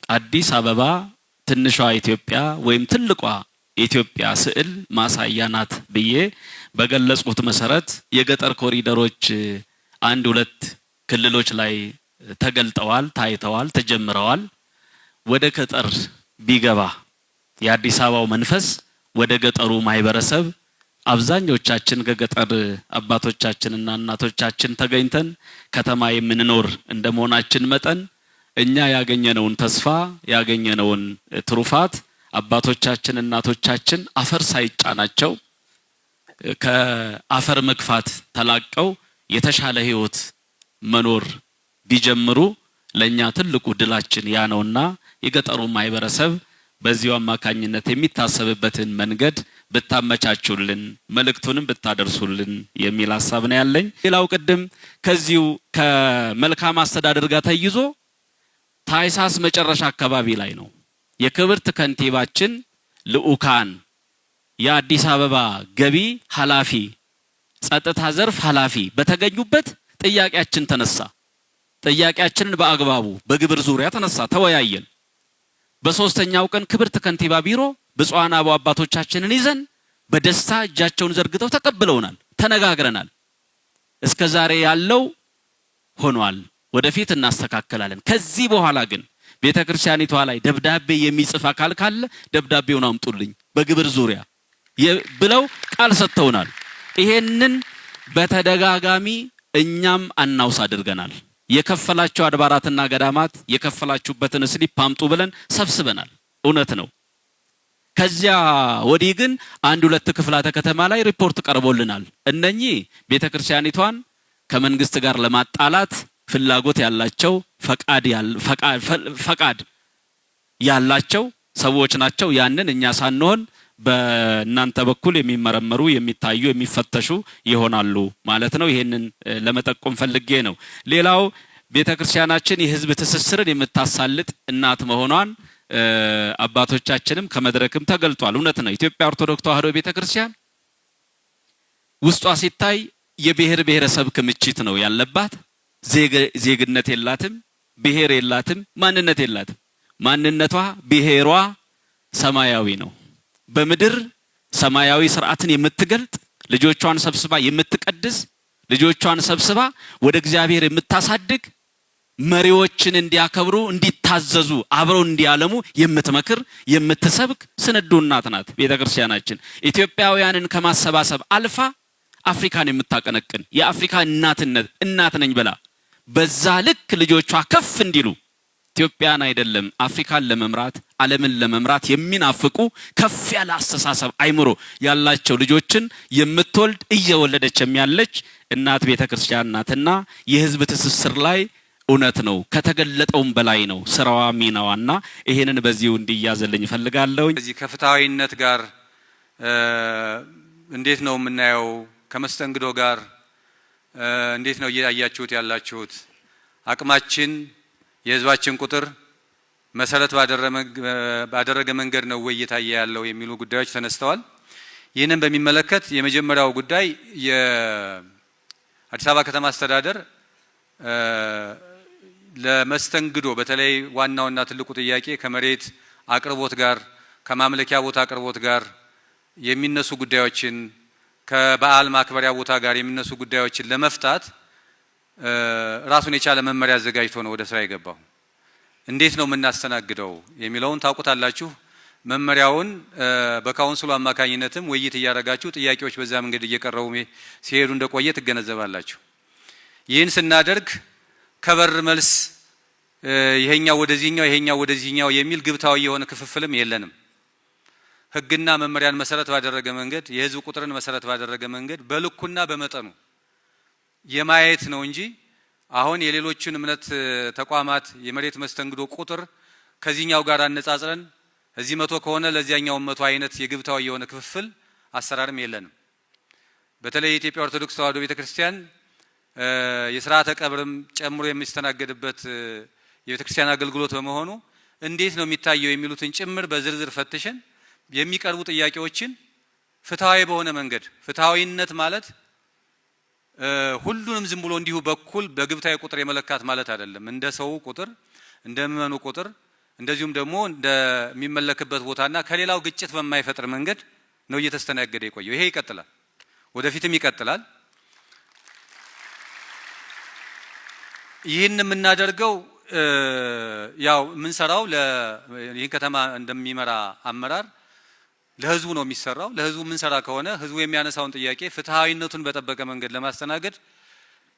አዲስ አበባ ትንሿ ኢትዮጵያ ወይም ትልቋ ኢትዮጵያ ስዕል ማሳያ ናት ብዬ በገለጽኩት መሰረት የገጠር ኮሪደሮች 1-2 ክልሎች ላይ ተገልጠዋል፣ ታይተዋል፣ ተጀምረዋል። ወደ ገጠር ቢገባ የአዲስ አበባው መንፈስ ወደ ገጠሩ ማህበረሰብ አብዛኞቻችን ከገጠር አባቶቻችንና እናቶቻችን ተገኝተን ከተማ የምንኖር እንደመሆናችን መጠን እኛ ያገኘነውን ተስፋ ያገኘነውን ትሩፋት አባቶቻችን እናቶቻችን አፈር ሳይጫናቸው ከአፈር መግፋት ተላቀው የተሻለ ህይወት መኖር ቢጀምሩ ለኛ ትልቁ ድላችን ያ ነውና የገጠሩ ማህበረሰብ በዚሁ አማካኝነት የሚታሰብበትን መንገድ ብታመቻቹልን መልእክቱንም ብታደርሱልን የሚል ሐሳብ ነው ያለኝ። ሌላው ቅድም ከዚሁ ከመልካም አስተዳደር ጋር ተይዞ ታይሳስ መጨረሻ አካባቢ ላይ ነው የክብርት ከንቲባችን ልኡካን የአዲስ አበባ ገቢ ኃላፊ ጸጥታ ዘርፍ ኃላፊ በተገኙበት ጥያቄያችን ተነሳ። ጥያቄያችንን በአግባቡ በግብር ዙሪያ ተነሳ፣ ተወያየን። በሶስተኛው ቀን ክብርት ከንቲባ ቢሮ ብፁዓን አባቶቻችንን ይዘን በደስታ እጃቸውን ዘርግተው ተቀብለውናል፣ ተነጋግረናል። እስከዛሬ ያለው ሆኗል፣ ወደፊት እናስተካክላለን። ከዚህ በኋላ ግን ቤተክርስቲያኒቷ ላይ ደብዳቤ የሚጽፍ አካል ካለ ደብዳቤውን አምጡልኝ በግብር ዙሪያ ብለው ቃል ሰጥተውናል። ይሄንን በተደጋጋሚ እኛም አናውስ አድርገናል። የከፈላቸው አድባራትና ገዳማት የከፈላችሁበትን ስሊፕ አምጡ ብለን ሰብስበናል። እውነት ነው። ከዚያ ወዲህ ግን 1-2 ክፍላተ ከተማ ላይ ሪፖርት ቀርቦልናል። እነኚህ ቤተክርስቲያኒቷን ከመንግስት ጋር ለማጣላት ፍላጎት ያላቸው ፈቃድ ያላቸው ሰዎች ናቸው። ያንን እኛ ሳንሆን በእናንተ በኩል የሚመረመሩ የሚታዩ የሚፈተሹ ይሆናሉ ማለት ነው። ይሄንን ለመጠቆም ፈልጌ ነው። ሌላው ቤተክርስቲያናችን የህዝብ ትስስርን የምታሳልጥ እናት መሆኗን አባቶቻችንም ከመድረክም ተገልጧል። እውነት ነው። ኢትዮጵያ ኦርቶዶክስ ተዋሕዶ ቤተክርስቲያን ውስጧ ሲታይ የብሔር ብሔረሰብ ክምችት ነው ያለባት። ዜግነት የላትም፣ ብሔር የላትም፣ ማንነት የላትም። ማንነቷ ብሔሯ ሰማያዊ ነው። በምድር ሰማያዊ ስርዓትን የምትገልጥ ልጆቿን ሰብስባ የምትቀድስ ልጆቿን ሰብስባ ወደ እግዚአብሔር የምታሳድግ መሪዎችን እንዲያከብሩ እንዲታዘዙ አብረው እንዲያለሙ የምትመክር የምትሰብክ ስንዱ እናት ናት ቤተክርስቲያናችን። ኢትዮጵያውያንን ከማሰባሰብ አልፋ አፍሪካን የምታቀነቅን የአፍሪካ እናት ነኝ ብላ በዛ ልክ ልጆቿ ከፍ እንዲሉ ኢትዮጵያን አይደለም አፍሪካን ለመምራት ዓለምን ለመምራት የሚናፍቁ ከፍ ያለ አስተሳሰብ አይምሮ ያላቸው ልጆችን የምትወልድ እየወለደችም ያለች እናት ቤተክርስቲያን ናትና የህዝብ ትስስር ላይ እውነት ነው ከተገለጠውም በላይ ነው ስራዋ ሚናዋና ይሄንን በዚሁ እንዲያዘልኝ ፈልጋለሁ። እዚህ ከፍታዊነት ጋር እንዴት ነው የምናየው? ከመስተንግዶ ጋር እንዴት ነው እያያችሁት ያላችሁት? አቅማችን የህዝባችን ቁጥር መሰረት ባደረገ መንገድ ነው ወይ እየታየ ያለው የሚሉ ጉዳዮች ተነስተዋል። ይህንን በሚመለከት የመጀመሪያው ጉዳይ የአዲስ አበባ ከተማ አስተዳደር ለመስተንግዶ በተለይ ዋናውና ትልቁ ጥያቄ ከመሬት አቅርቦት ጋር ከማምለኪያ ቦታ አቅርቦት ጋር የሚነሱ ጉዳዮችን ከበዓል ማክበሪያ ቦታ ጋር የሚነሱ ጉዳዮችን ለመፍታት ራሱን የቻለ መመሪያ አዘጋጅቶ ነው ወደ ስራ የገባው። እንዴት ነው የምናስተናግደው የሚለውን ታውቁታላችሁ። መመሪያውን በካውንስሉ አማካኝነትም ውይይት እያደረጋችሁ ጥያቄዎች በዛ መንገድ እየቀረቡ ሲሄዱ እንደቆየ ትገነዘባላችሁ። ይህን ስናደርግ ከበር መልስ ይሄኛው ወደዚህኛው የሚል ግብታዊ የሆነ ክፍፍልም የለንም። ህግና መመሪያን መሰረት ባደረገ መንገድ የህዝብ ቁጥርን መሰረት ባደረገ መንገድ በልኩና በመጠኑ የማየት ነው እንጂ አሁን የሌሎችን እምነት ተቋማት የመሬት መስተንግዶ ቁጥር ከዚህኛው ጋር አነጻጽረን እዚህ 100 ከሆነ ለዚያኛው 100 አይነት የግብታዊ የሆነ ክፍፍል አሰራርም የለንም። በተለይ የኢትዮጵያ ኦርቶዶክስ ተዋሕዶ ቤተክርስቲያን የሥርዓተ ቀብርም ጨምሮ የሚስተናገድበት የቤተክርስቲያን አገልግሎት በመሆኑ እንዴት ነው የሚታየው የሚሉትን ጭምር በዝርዝር ፈትሸን የሚቀርቡ ጥያቄዎችን ፍትሃዊ በሆነ መንገድ ፍትሃዊነት ማለት ሁሉንም ዝም ብሎ እንዲሁ በኩል በግብታዊ ቁጥር የመለካት ማለት አይደለም። እንደ ሰው ቁጥር እንደ ምዕመኑ ቁጥር እንደዚሁም ደግሞ እንደሚመለክበት ቦታና ከሌላው ግጭት በማይፈጥር መንገድ ነው እየተስተናገደ የቆየው። ይሄ ይቀጥላል፣ ወደፊትም ይቀጥላል። ይህን የምናደርገው ያው የምንሰራው ይህን ከተማ እንደሚመራ አመራር ለህዝቡ ነው የሚሰራው። ለህዝቡ የምንሰራ ከሆነ ህዝቡ የሚያነሳውን ጥያቄ ፍትሃዊነቱን በጠበቀ መንገድ ለማስተናገድ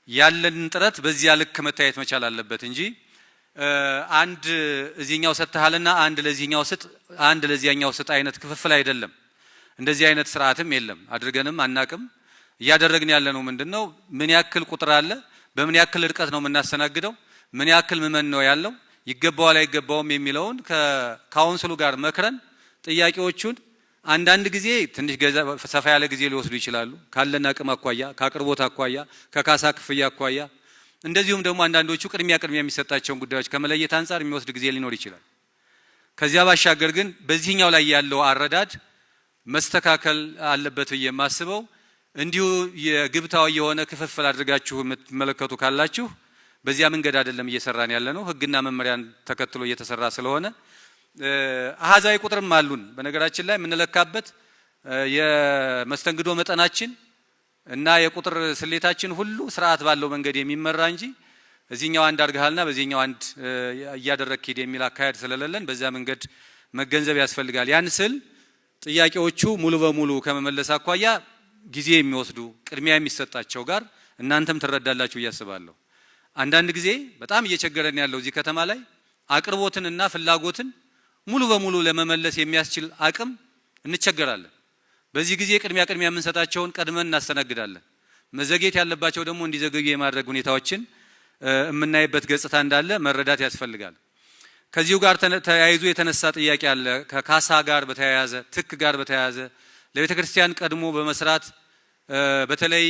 ያለን ጥረት በዚያ ልክ መታየት መቻል አለበት እንጂ አንድ እዚህኛው ሰጥተሃልና አንድ ለዚህኛው ስጥ አይነት ክፍፍል አይደለም። እንደዚህ አይነት ስርዓትም የለም፣ አድርገንም አናቅም። እያደረግን ያለነው ምንድነው? ምን ያክል ቁጥር አለ፣ በምን ያክል ርቀት ነው የምናስተናግደው፣ ምን ያክል ምዕመን ነው ያለው፣ ይገባዋል አይገባውም የሚለውን ከካውንስሉ ጋር መክረን ጥያቄዎቹን አንዳንድ ጊዜ ትንሽ ሰፋ ያለ ጊዜ ሊወስዱ ይችላሉ፣ ካለን አቅም አኳያ፣ ከአቅርቦት አኳያ፣ ከካሳ ክፍያ አኳያ፣ እንደዚሁም ደግሞ አንዳንዶቹ ቅድሚያ የሚሰጣቸውን ጉዳዮች ከመለየት አንፃር የሚወስድ ጊዜ ሊኖር ይችላል። ከዚያ ባሻገር ግን በዚህኛው ላይ ያለው አረዳድ መስተካከል አለበት ብዬ የማስበው እንዲሁ የግብታዊ የሆነ ክፍፍል አድርጋችሁ የምትመለከቱ ካላችሁ በዚያ መንገድ አይደለም እየሰራን ያለ ነው። ህግና መመሪያን ተከትሎ እየተሰራ ስለሆነ አሃዛዊ ቁጥርም አሉን። በነገራችን ላይ የምንለካበት የመስተንግዶ መጠናችን እና የቁጥር ስሌታችን ሁሉ ስርዓት ባለው መንገድ የሚመራ እንጂ እዚህኛው አንድ አድርገሃልና በዚህኛው አንድ እያደረክ ሄድ የሚል አካሄድ ስለሌለን በዛ መንገድ መገንዘብ ያስፈልጋል። ያን ስል ጥያቄዎቹ ሙሉ በሙሉ ከመመለስ አኳያ ጊዜ የሚወስዱ ቅድሚያ የሚሰጣቸው ጋር እናንተም ትረዳላችሁ እያስባለሁ። አንዳንድ ጊዜ በጣም እየቸገረን ያለው እዚህ ከተማ ላይ አቅርቦትንና ፍላጎትን ሙሉ በሙሉ ለመመለስ የሚያስችል አቅም እንቸገራለን። በዚህ ጊዜ ቅድሚያ የምንሰጣቸውን ቀድመን እናስተናግዳለን። መዘግየት ያለባቸው ደግሞ እንዲዘገዩ የማድረግ ሁኔታዎችን የምናይበት ገጽታ እንዳለ መረዳት ያስፈልጋል። ከዚሁ ጋር ተያይዞ የተነሳ ጥያቄ አለ። ከካሳ ጋር በተያያዘ ትክ ጋር በተያያዘ ለቤተ ክርስቲያን ቀድሞ በመስራት በተለይ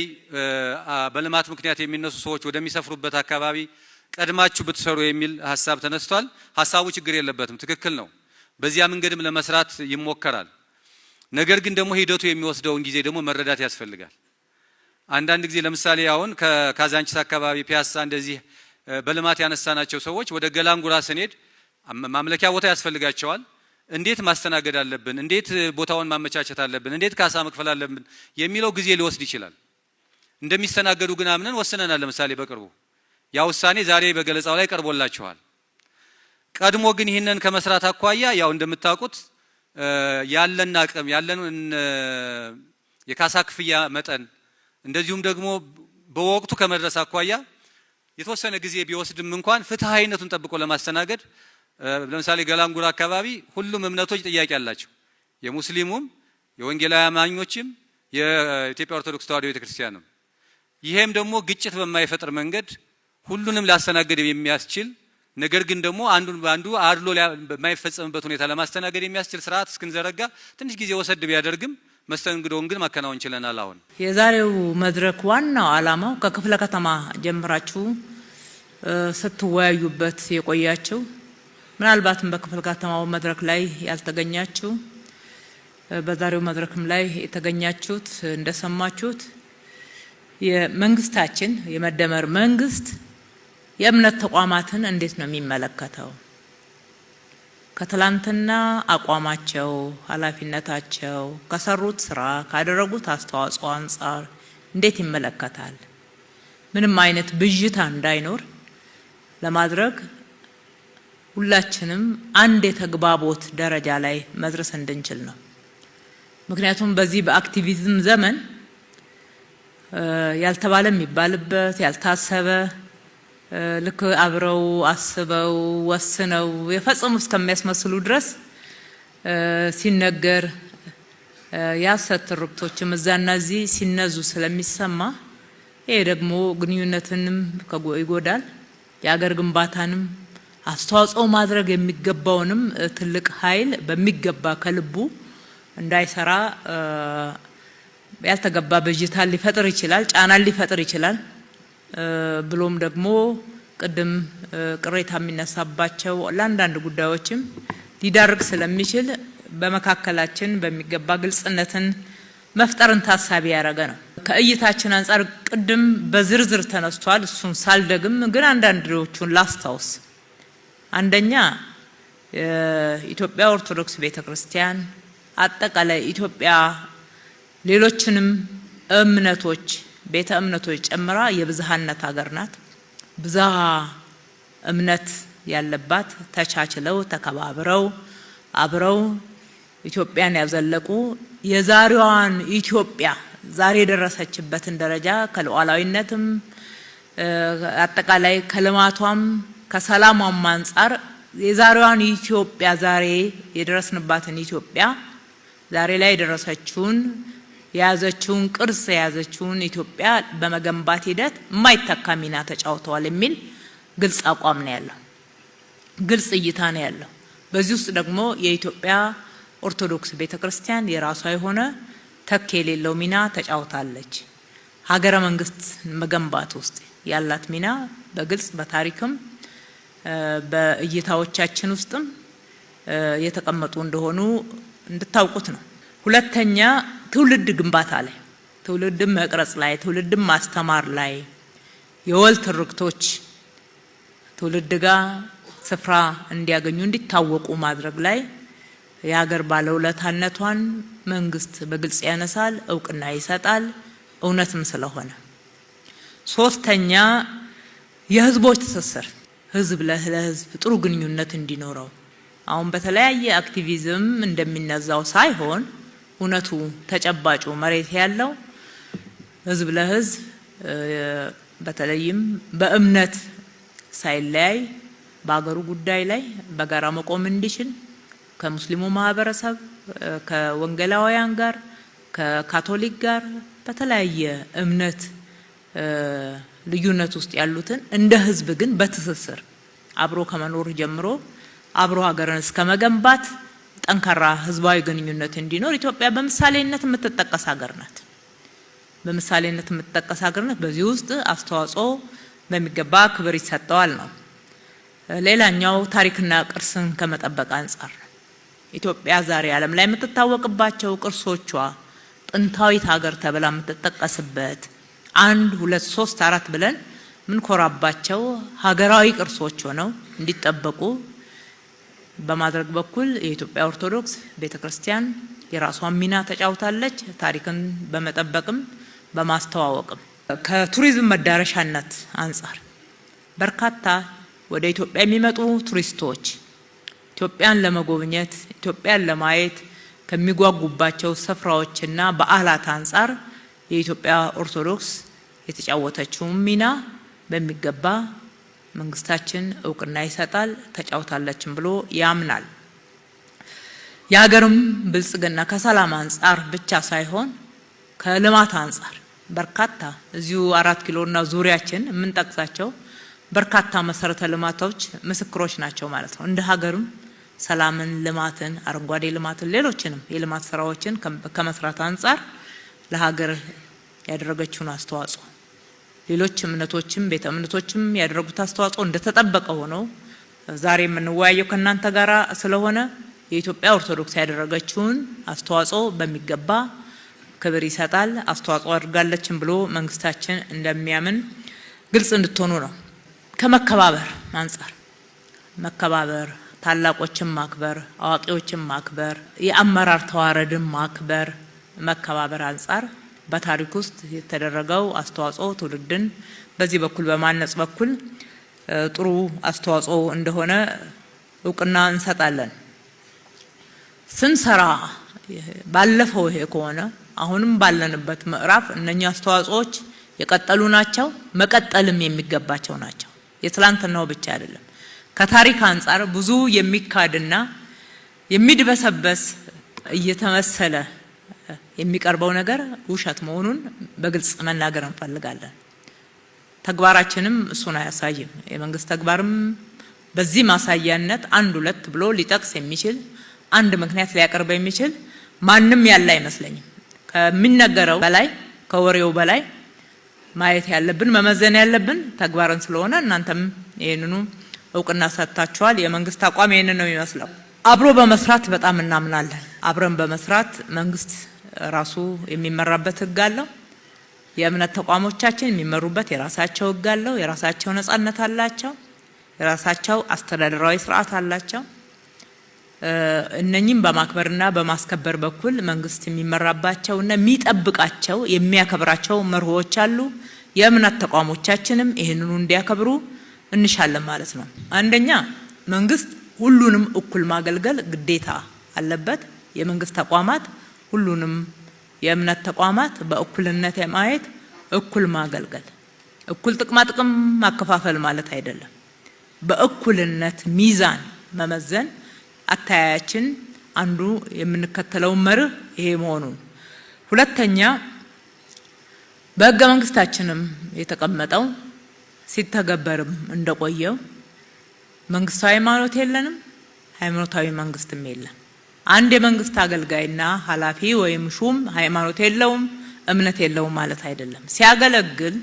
በልማት ምክንያት የሚነሱ ሰዎች ወደሚሰፍሩበት አካባቢ ቀድማችሁ ብትሰሩ የሚል ሀሳብ ተነስቷል። ሀሳቡ ችግር የለበትም፣ ትክክል ነው። በዚያ መንገድም ለመስራት ይሞከራል። ነገር ግን ደግሞ ሂደቱ የሚወስደውን ጊዜ ደግሞ መረዳት ያስፈልጋል። አንዳንድ ጊዜ ለምሳሌ አሁን ከካዛንቺስ አካባቢ ፒያሳ እንደዚህ በልማት ያነሳናቸው ሰዎች ወደ ገላንጉራ ስንሄድ ማምለኪያ ቦታ ያስፈልጋቸዋል። እንዴት ማስተናገድ አለብን፣ እንዴት ቦታውን ማመቻቸት አለብን፣ እንዴት ካሳ መክፈል አለብን የሚለው ጊዜ ሊወስድ ይችላል። እንደሚስተናገዱ ግን አምነን ወስነናል። ለምሳሌ በቅርቡ ያ ውሳኔ ዛሬ በገለጻው ላይ ቀርቦላችኋል። ቀድሞ ግን ይህንን ከመስራት አኳያ ያው እንደምታውቁት ያለን አቅም ያለን የካሳ ክፍያ መጠን እንደዚሁም ደግሞ በወቅቱ ከመድረስ አኳያ የተወሰነ ጊዜ ቢወስድም እንኳን ፍትሃዊነቱን ጠብቆ ለማስተናገድ ለምሳሌ ገላንጉራ አካባቢ ሁሉም እምነቶች ጥያቄ አላቸው። የሙስሊሙም የወንጌላዊ አማኞችም የኢትዮጵያ ኦርቶዶክስ ተዋሕዶ ቤተክርስቲያንም። ይሄም ደግሞ ግጭት በማይፈጥር መንገድ ሁሉንም ላስተናገድ የሚያስችል ነገር ግን ደግሞ አንዱን ባንዱ አድሎ በማይፈጸምበት ሁኔታ ለማስተናገድ የሚያስችል ስርዓት እስክንዘረጋ ትንሽ ጊዜ ወሰድ ቢያደርግም መስተንግዶውን ግን ማከናወን ችለናል። አሁን የዛሬው መድረክ ዋናው ዓላማው ከክፍለ ከተማ ጀምራችሁ ስትወያዩበት የቆያችሁ ምናልባትም በክፍለ ከተማው መድረክ ላይ ያልተገኛችሁ በዛሬው መድረክም ላይ የተገኛችሁት እንደሰማችሁት የመንግስታችን የመደመር መንግስት የእምነት ተቋማትን እንዴት ነው የሚመለከተው? ከትላንትና አቋማቸው፣ ኃላፊነታቸው፣ ከሰሩት ስራ፣ ካደረጉት አስተዋጽኦ አንጻር እንዴት ይመለከታል? ምንም አይነት ብዥታ እንዳይኖር ለማድረግ ሁላችንም አንድ የተግባቦት ደረጃ ላይ መድረስ እንድንችል ነው። ምክንያቱም በዚህ በአክቲቪዝም ዘመን ያልተባለ የሚባልበት ያልታሰበ ልክ አብረው አስበው ወስነው የፈጸሙ እስከሚያስመስሉ ድረስ ሲነገር የሐሰት ትርክቶችም እዛና እዚህ ሲነዙ ስለሚሰማ ይሄ ደግሞ ግንኙነትንም ይጎዳል፣ የአገር ግንባታንም አስተዋጽኦ ማድረግ የሚገባውንም ትልቅ ኃይል በሚገባ ከልቡ እንዳይሰራ ያልተገባ ብዥታ ሊፈጥር ይችላል፣ ጫና ሊፈጥር ይችላል። ብሎም ደግሞ ቅድም ቅሬታ የሚነሳባቸው ለአንዳንድ ጉዳዮችም ሊዳርግ ስለሚችል በመካከላችን በሚገባ ግልጽነትን መፍጠርን ታሳቢ ያደረገ ነው። ከእይታችን አንጻር ቅድም በዝርዝር ተነስቷል። እሱን ሳልደግም ግን አንዳንዶቹን ላስታውስ። አንደኛ የኢትዮጵያ ኦርቶዶክስ ቤተክርስቲያን አጠቃላይ ኢትዮጵያ ሌሎችንም እምነቶች ቤተ እምነቶች ጨምራ የብዝሃነት ሀገር ናት። ብዝሃ እምነት ያለባት ተቻችለው ተከባብረው አብረው ኢትዮጵያን ያዘለቁ የዛሬዋን ኢትዮጵያ ዛሬ የደረሰችበትን ደረጃ ከሉዓላዊነትም አጠቃላይ ከልማቷም ከሰላሟም አንጻር የዛሬዋን ኢትዮጵያ ዛሬ የደረስንባትን ኢትዮጵያ ዛሬ ላይ የደረሰችውን የያዘችውን ቅርስ የያዘችውን ኢትዮጵያ በመገንባት ሂደት የማይተካ ሚና ተጫውተዋል የሚል ግልጽ አቋም ነው ያለው፣ ግልጽ እይታ ነው ያለው። በዚህ ውስጥ ደግሞ የኢትዮጵያ ኦርቶዶክስ ቤተክርስቲያን የራሷ የሆነ ተኪ የሌለው ሚና ተጫውታለች። ሀገረ መንግስት መገንባት ውስጥ ያላት ሚና በግልጽ በታሪክም በእይታዎቻችን ውስጥም የተቀመጡ እንደሆኑ እንድታውቁት ነው። ሁለተኛ ትውልድ ግንባታ ላይ፣ ትውልድን መቅረጽ ላይ፣ ትውልድን ማስተማር ላይ የወል ትርክቶች ትውልድ ጋር ስፍራ እንዲያገኙ እንዲታወቁ ማድረግ ላይ የሀገር ባለውለታነቷን መንግስት በግልጽ ያነሳል፣ እውቅና ይሰጣል፣ እውነትም ስለሆነ። ሶስተኛ የህዝቦች ትስስር፣ ህዝብ ለህዝብ ጥሩ ግንኙነት እንዲኖረው አሁን በተለያየ አክቲቪዝም እንደሚነዛው ሳይሆን እውነቱ ተጨባጩ መሬት ያለው ህዝብ ለህዝብ በተለይም በእምነት ሳይለያይ በአገሩ ጉዳይ ላይ በጋራ መቆም እንዲችል ከሙስሊሙ ማህበረሰብ ከወንጌላውያን ጋር ከካቶሊክ ጋር በተለያየ እምነት ልዩነት ውስጥ ያሉትን እንደ ህዝብ ግን በትስስር አብሮ ከመኖር ጀምሮ አብሮ ሀገርን እስከመገንባት ጠንካራ ህዝባዊ ግንኙነት እንዲኖር ኢትዮጵያ በምሳሌነት የምትጠቀስ ሀገር ናት። በምሳሌነት የምትጠቀስ ሀገር ናት። በዚህ ውስጥ አስተዋጽኦ በሚገባ ክብር ይሰጠዋል ነው። ሌላኛው ታሪክና ቅርስን ከመጠበቅ አንጻር ኢትዮጵያ ዛሬ ዓለም ላይ የምትታወቅባቸው ቅርሶቿ ጥንታዊት ሀገር ተብላ የምትጠቀስበት 1 2 3 4 ብለን ምን ኮራባቸው ሀገራዊ ቅርሶች ሆነው እንዲጠበቁ በማድረግ በኩል የኢትዮጵያ ኦርቶዶክስ ቤተክርስቲያን የራሷን ሚና ተጫውታለች። ታሪክን በመጠበቅም በማስተዋወቅም ከቱሪዝም መዳረሻነት አንጻር በርካታ ወደ ኢትዮጵያ የሚመጡ ቱሪስቶች ኢትዮጵያን ለመጎብኘት ኢትዮጵያን ለማየት ከሚጓጉባቸው ስፍራዎችና በዓላት አንጻር የኢትዮጵያ ኦርቶዶክስ የተጫወተችውን ሚና በሚገባ መንግስታችን እውቅና ይሰጣል፣ ተጫውታለችም ብሎ ያምናል። የሀገርም ብልጽግና ከሰላም አንጻር ብቻ ሳይሆን ከልማት አንጻር በርካታ እዚሁ 4 ኪሎና ዙሪያችን የምንጠቅሳቸው በርካታ መሰረተ ልማቶች ምስክሮች ናቸው ማለት ነው። እንደ ሀገርም ሰላምን፣ ልማትን፣ አረንጓዴ ልማትን፣ ሌሎችንም የልማት ስራዎችን ከመስራት አንጻር ለሀገር ያደረገችውን አስተዋጽኦ ሌሎች እምነቶችም ቤተ እምነቶችም ያደረጉት አስተዋጽኦ እንደተጠበቀ ሆኖ ዛሬ የምንወያየው ከናንተ ጋራ ስለሆነ የኢትዮጵያ ኦርቶዶክስ ያደረገችውን አስተዋጽኦ በሚገባ ክብር ይሰጣል፣ አስተዋጽኦ አድርጋለችም ብሎ መንግስታችን እንደሚያምን ግልጽ እንድትሆኑ ነው። ከመከባበር አንጻር መከባበር፣ ታላቆችን ማክበር፣ አዋቂዎችን ማክበር፣ የአመራር ተዋረድን ማክበር፣ መከባበር አንጻር በታሪክ ውስጥ የተደረገው አስተዋጽኦ ትውልድን በዚህ በኩል በማነጽ በኩል ጥሩ አስተዋጽኦ እንደሆነ እውቅና እንሰጣለን። ስንሰራ ባለፈው ይሄ ከሆነ አሁንም ባለንበት ምዕራፍ እነኛ አስተዋጽኦዎች የቀጠሉ ናቸው፣ መቀጠልም የሚገባቸው ናቸው። የትላንትናው ብቻ አይደለም። ከታሪክ አንጻር ብዙ የሚካድና የሚድበሰበስ እየተመሰለ የሚቀርበው ነገር ውሸት መሆኑን በግልጽ መናገር እንፈልጋለን። ተግባራችንም እሱን አያሳይም። የመንግስት ተግባርም በዚህ ማሳያነት 1-2 ብሎ ሊጠቅስ የሚችል አንድ ምክንያት ሊያቀርብ የሚችል ማንም ያለ አይመስለኝም። ከሚነገረው በላይ ከወሬው በላይ ማየት ያለብን መመዘን ያለብን ተግባርን ስለሆነ እናንተም ይሄንኑ እውቅና ሰጥታችኋል። የመንግስት አቋም ይሄንን ነው የሚመስለው። አብሮ በመስራት በጣም እናምናለን። አብረን በመስራት መንግስት ራሱ የሚመራበት ህግ አለው። የእምነት ተቋሞቻችን የሚመሩበት የራሳቸው ህግ አለው። የራሳቸው ነጻነት አላቸው። የራሳቸው አስተዳደራዊ ስርዓት አላቸው። እነኚህም በማክበርና በማስከበር በኩል መንግስት የሚመራባቸውና የሚጠብቃቸው የሚያከብራቸው መርሆዎች አሉ። የእምነት ተቋሞቻችንም ይህንኑ እንዲያከብሩ እንሻለን ማለት ነው። አንደኛ መንግስት ሁሉንም እኩል ማገልገል ግዴታ አለበት። የመንግስት ተቋማት ሁሉንም የእምነት ተቋማት በእኩልነት የማየት እኩል ማገልገል፣ እኩል ጥቅማ ጥቅም ማከፋፈል ማለት አይደለም። በእኩልነት ሚዛን መመዘን አታያችን አንዱ የምንከተለው መርህ ይሄ መሆኑን፣ ሁለተኛ በህገ መንግስታችንም የተቀመጠው ሲተገበርም እንደቆየው መንግስታዊ ሃይማኖት የለንም፣ ሃይማኖታዊ መንግስትም የለም። አንድ የመንግስት አገልጋይና ኃላፊ ወይም ሹም ሃይማኖት የለውም እምነት የለውም ማለት አይደለም። ሲያገለግል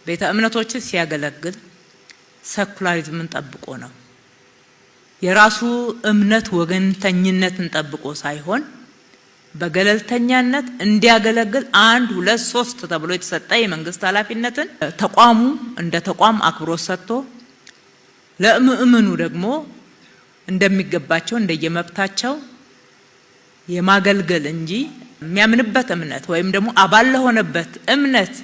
ቤተ እምነቶች ሲያገለግል ሴኩላሪዝምን ጠብቆ ነው። የራሱ እምነት ወገንተኝነትን ጠብቆ ሳይሆን በገለልተኛነት እንዲያገለግል 1 2 3 ተብሎ የተሰጠ የመንግስት ኃላፊነትን ተቋሙ እንደ ተቋም አክብሮት ሰጥቶ ለምእመኑ ደግሞ እንደሚገባቸው እንደየመብታቸው የማገልገል እንጂ የሚያምንበት እምነት ወይም ደግሞ አባል ለሆነበት እምነት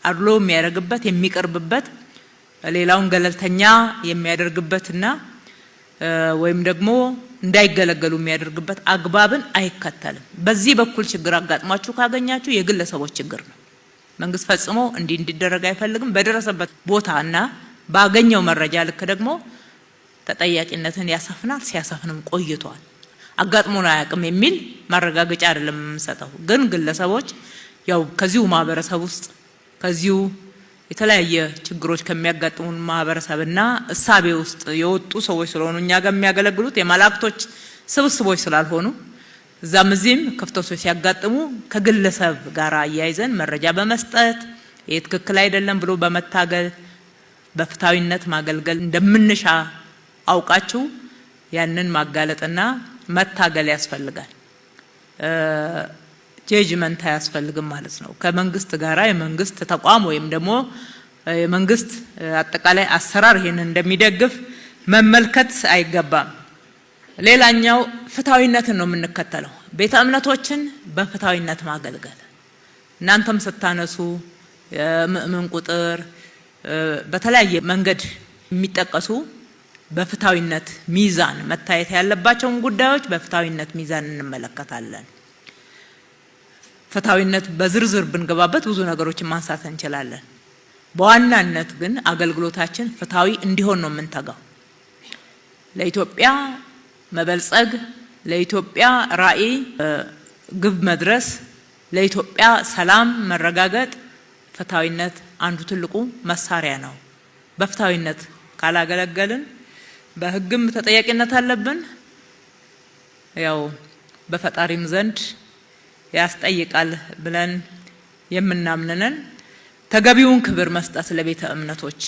አድሎ የሚያደርግበት የሚቀርብበት ሌላውን ገለልተኛ የሚያደርግበትና ወይም ደግሞ እንዳይገለገሉ የሚያደርግበት አግባብን አይከተልም። በዚህ በኩል ችግር አጋጥሟችሁ ካገኛችሁ የግለሰቦች ችግር ነው። መንግስት ፈጽሞ እንዲደረግ አይፈልግም። በደረሰበት ቦታና ባገኘው መረጃ ልክ ደግሞ ተጠያቂነትን ያሰፍናል። ሲያሰፍንም ቆይቷል። አጋጥሞን አያውቅም የሚል ማረጋገጫ አይደለም የምንሰጠው። ግን ግለሰቦች ያው ከዚሁ ማህበረሰብ ውስጥ ከዚሁ የተለያየ ችግሮች ከሚያጋጥሙን ማህበረሰብና እሳቤ ውስጥ የወጡ ሰዎች ስለሆኑ እኛ ጋር የሚያገለግሉት የመላእክቶች ስብስቦች ስላልሆኑ እዛም እዚህም ክፍተቶች ሲያጋጥሙ ከግለሰብ ጋር አያይዘን መረጃ በመስጠት ይሄ ትክክል አይደለም ብሎ በመታገል በፍታዊነት ማገልገል እንደምንሻ አውቃችሁ ያንን ማጋለጥና መታገል ያስፈልጋል። ጀጅመንት አያስፈልግም ማለት ነው። ከመንግስት ጋራ የመንግስት ተቋም ወይም ደግሞ የመንግስት አጠቃላይ አሰራር ይሄንን እንደሚደግፍ መመልከት አይገባም። ሌላኛው ፍታዊነትን ነው የምንከተለው። ቤተ እምነቶችን በፍታዊነት ማገልገል እናንተም ስታነሱ የምእመን ቁጥር በተለያየ መንገድ የሚጠቀሱ በፍታዊነት ሚዛን መታየት ያለባቸውን ጉዳዮች በፍታዊነት ሚዛን እንመለከታለን። ፍትሃዊነት በዝርዝር ብንገባበት ብዙ ነገሮችን ማንሳት እንችላለን። በዋናነት ግን አገልግሎታችን ፍትሃዊ እንዲሆን ነው የምንተጋው። ለኢትዮጵያ መበልጸግ፣ ለኢትዮጵያ ራዕይ ግብ መድረስ፣ ለኢትዮጵያ ሰላም መረጋገጥ ፍትሃዊነት አንዱ ትልቁ መሳሪያ ነው። በፍትሃዊነት ካላገለገልን በህግም ተጠያቂነት አለብን። ያው በፈጣሪም ዘንድ ያስጠይቃል ብለን የምናምነን ተገቢውን ክብር መስጠት ለቤተ እምነቶች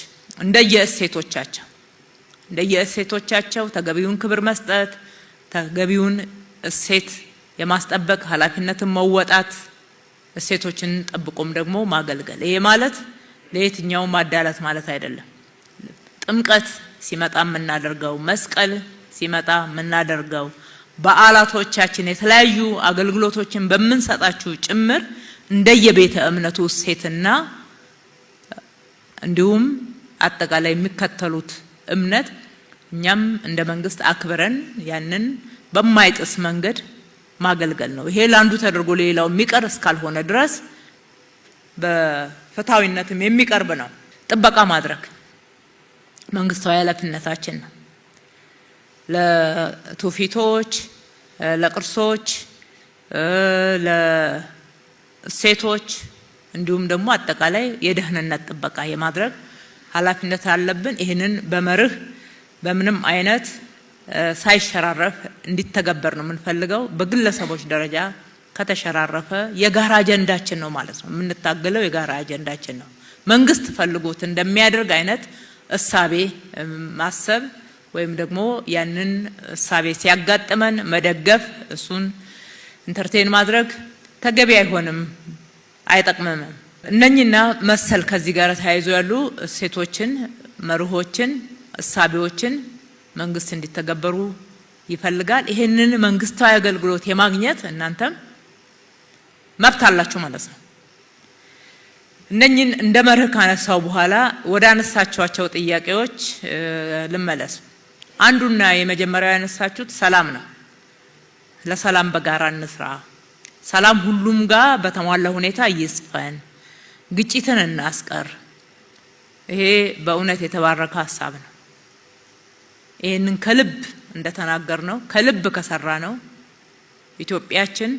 እንደየእሴቶቻቸው ተገቢውን ክብር መስጠት፣ ተገቢውን እሴት የማስጠበቅ ኃላፊነትን መወጣት፣ እሴቶችን ጠብቆም ደግሞ ማገልገል። ይሄ ማለት ለየትኛው ማዳላት ማለት አይደለም። ጥምቀት ሲመጣ የምናደርገው፣ መስቀል ሲመጣ የምናደርገው፣ በዓላቶቻችን የተለያዩ አገልግሎቶችን በምንሰጣችሁ ጭምር እንደየቤተ እምነቱ እሴትና እንዲሁም አጠቃላይ የሚከተሉት እምነት እኛም እንደ መንግስት አክብረን ያንን በማይጥስ መንገድ ማገልገል ነው። ይሄ ለአንዱ ተደርጎ ሌላው የሚቀር እስካልሆነ ድረስ በፍትሃዊነትም የሚቀርብ ነው። ጥበቃ ማድረግ መንግስታዊ ኃላፊነታችን ነው። ለትውፊቶች፣ ለቅርሶች፣ ለእሴቶች እንዲሁም ደግሞ አጠቃላይ የደህንነት ጥበቃ የማድረግ ኃላፊነት አለብን። ይህንን በመርህ በምንም አይነት ሳይሸራረፍ እንዲተገበር ነው የምንፈልገው። በግለሰቦች ደረጃ ከተሸራረፈ የጋራ አጀንዳችን ነው ማለት ነው የምንታገለው፣ የጋራ አጀንዳችን ነው። መንግስት ፈልጎት እንደሚያደርግ አይነት እሳቤ ማሰብ ወይም ደግሞ ያንን እሳቤ ሲያጋጥመን መደገፍ፣ እሱን ኢንተርቴን ማድረግ ተገቢ አይሆንም፣ አይጠቅምም። እነኚህና መሰል ከዚህ ጋር ተያይዞ ያሉ እሴቶችን፣ መርሆችን፣ እሳቤዎችን መንግስት እንዲተገበሩ ይፈልጋል። ይሄንን መንግስታዊ አገልግሎት የማግኘት እናንተም መብት አላችሁ ማለት ነው። እነኚህን እንደ መርህ ካነሳው በኋላ ወደ አነሳቸዋቸው ጥያቄዎች ልመለስ። አንዱና የመጀመሪያው ያነሳችሁት ሰላም ነው። ለሰላም በጋራ እንስራ፣ ሰላም ሁሉም ጋር በተሟላ ሁኔታ ይስፈን፣ ግጭትን እናስቀር። ይሄ በእውነት የተባረከ ሀሳብ ነው። ይሄንን ከልብ እንደተናገር ነው ከልብ ከሰራ ነው ኢትዮጵያችን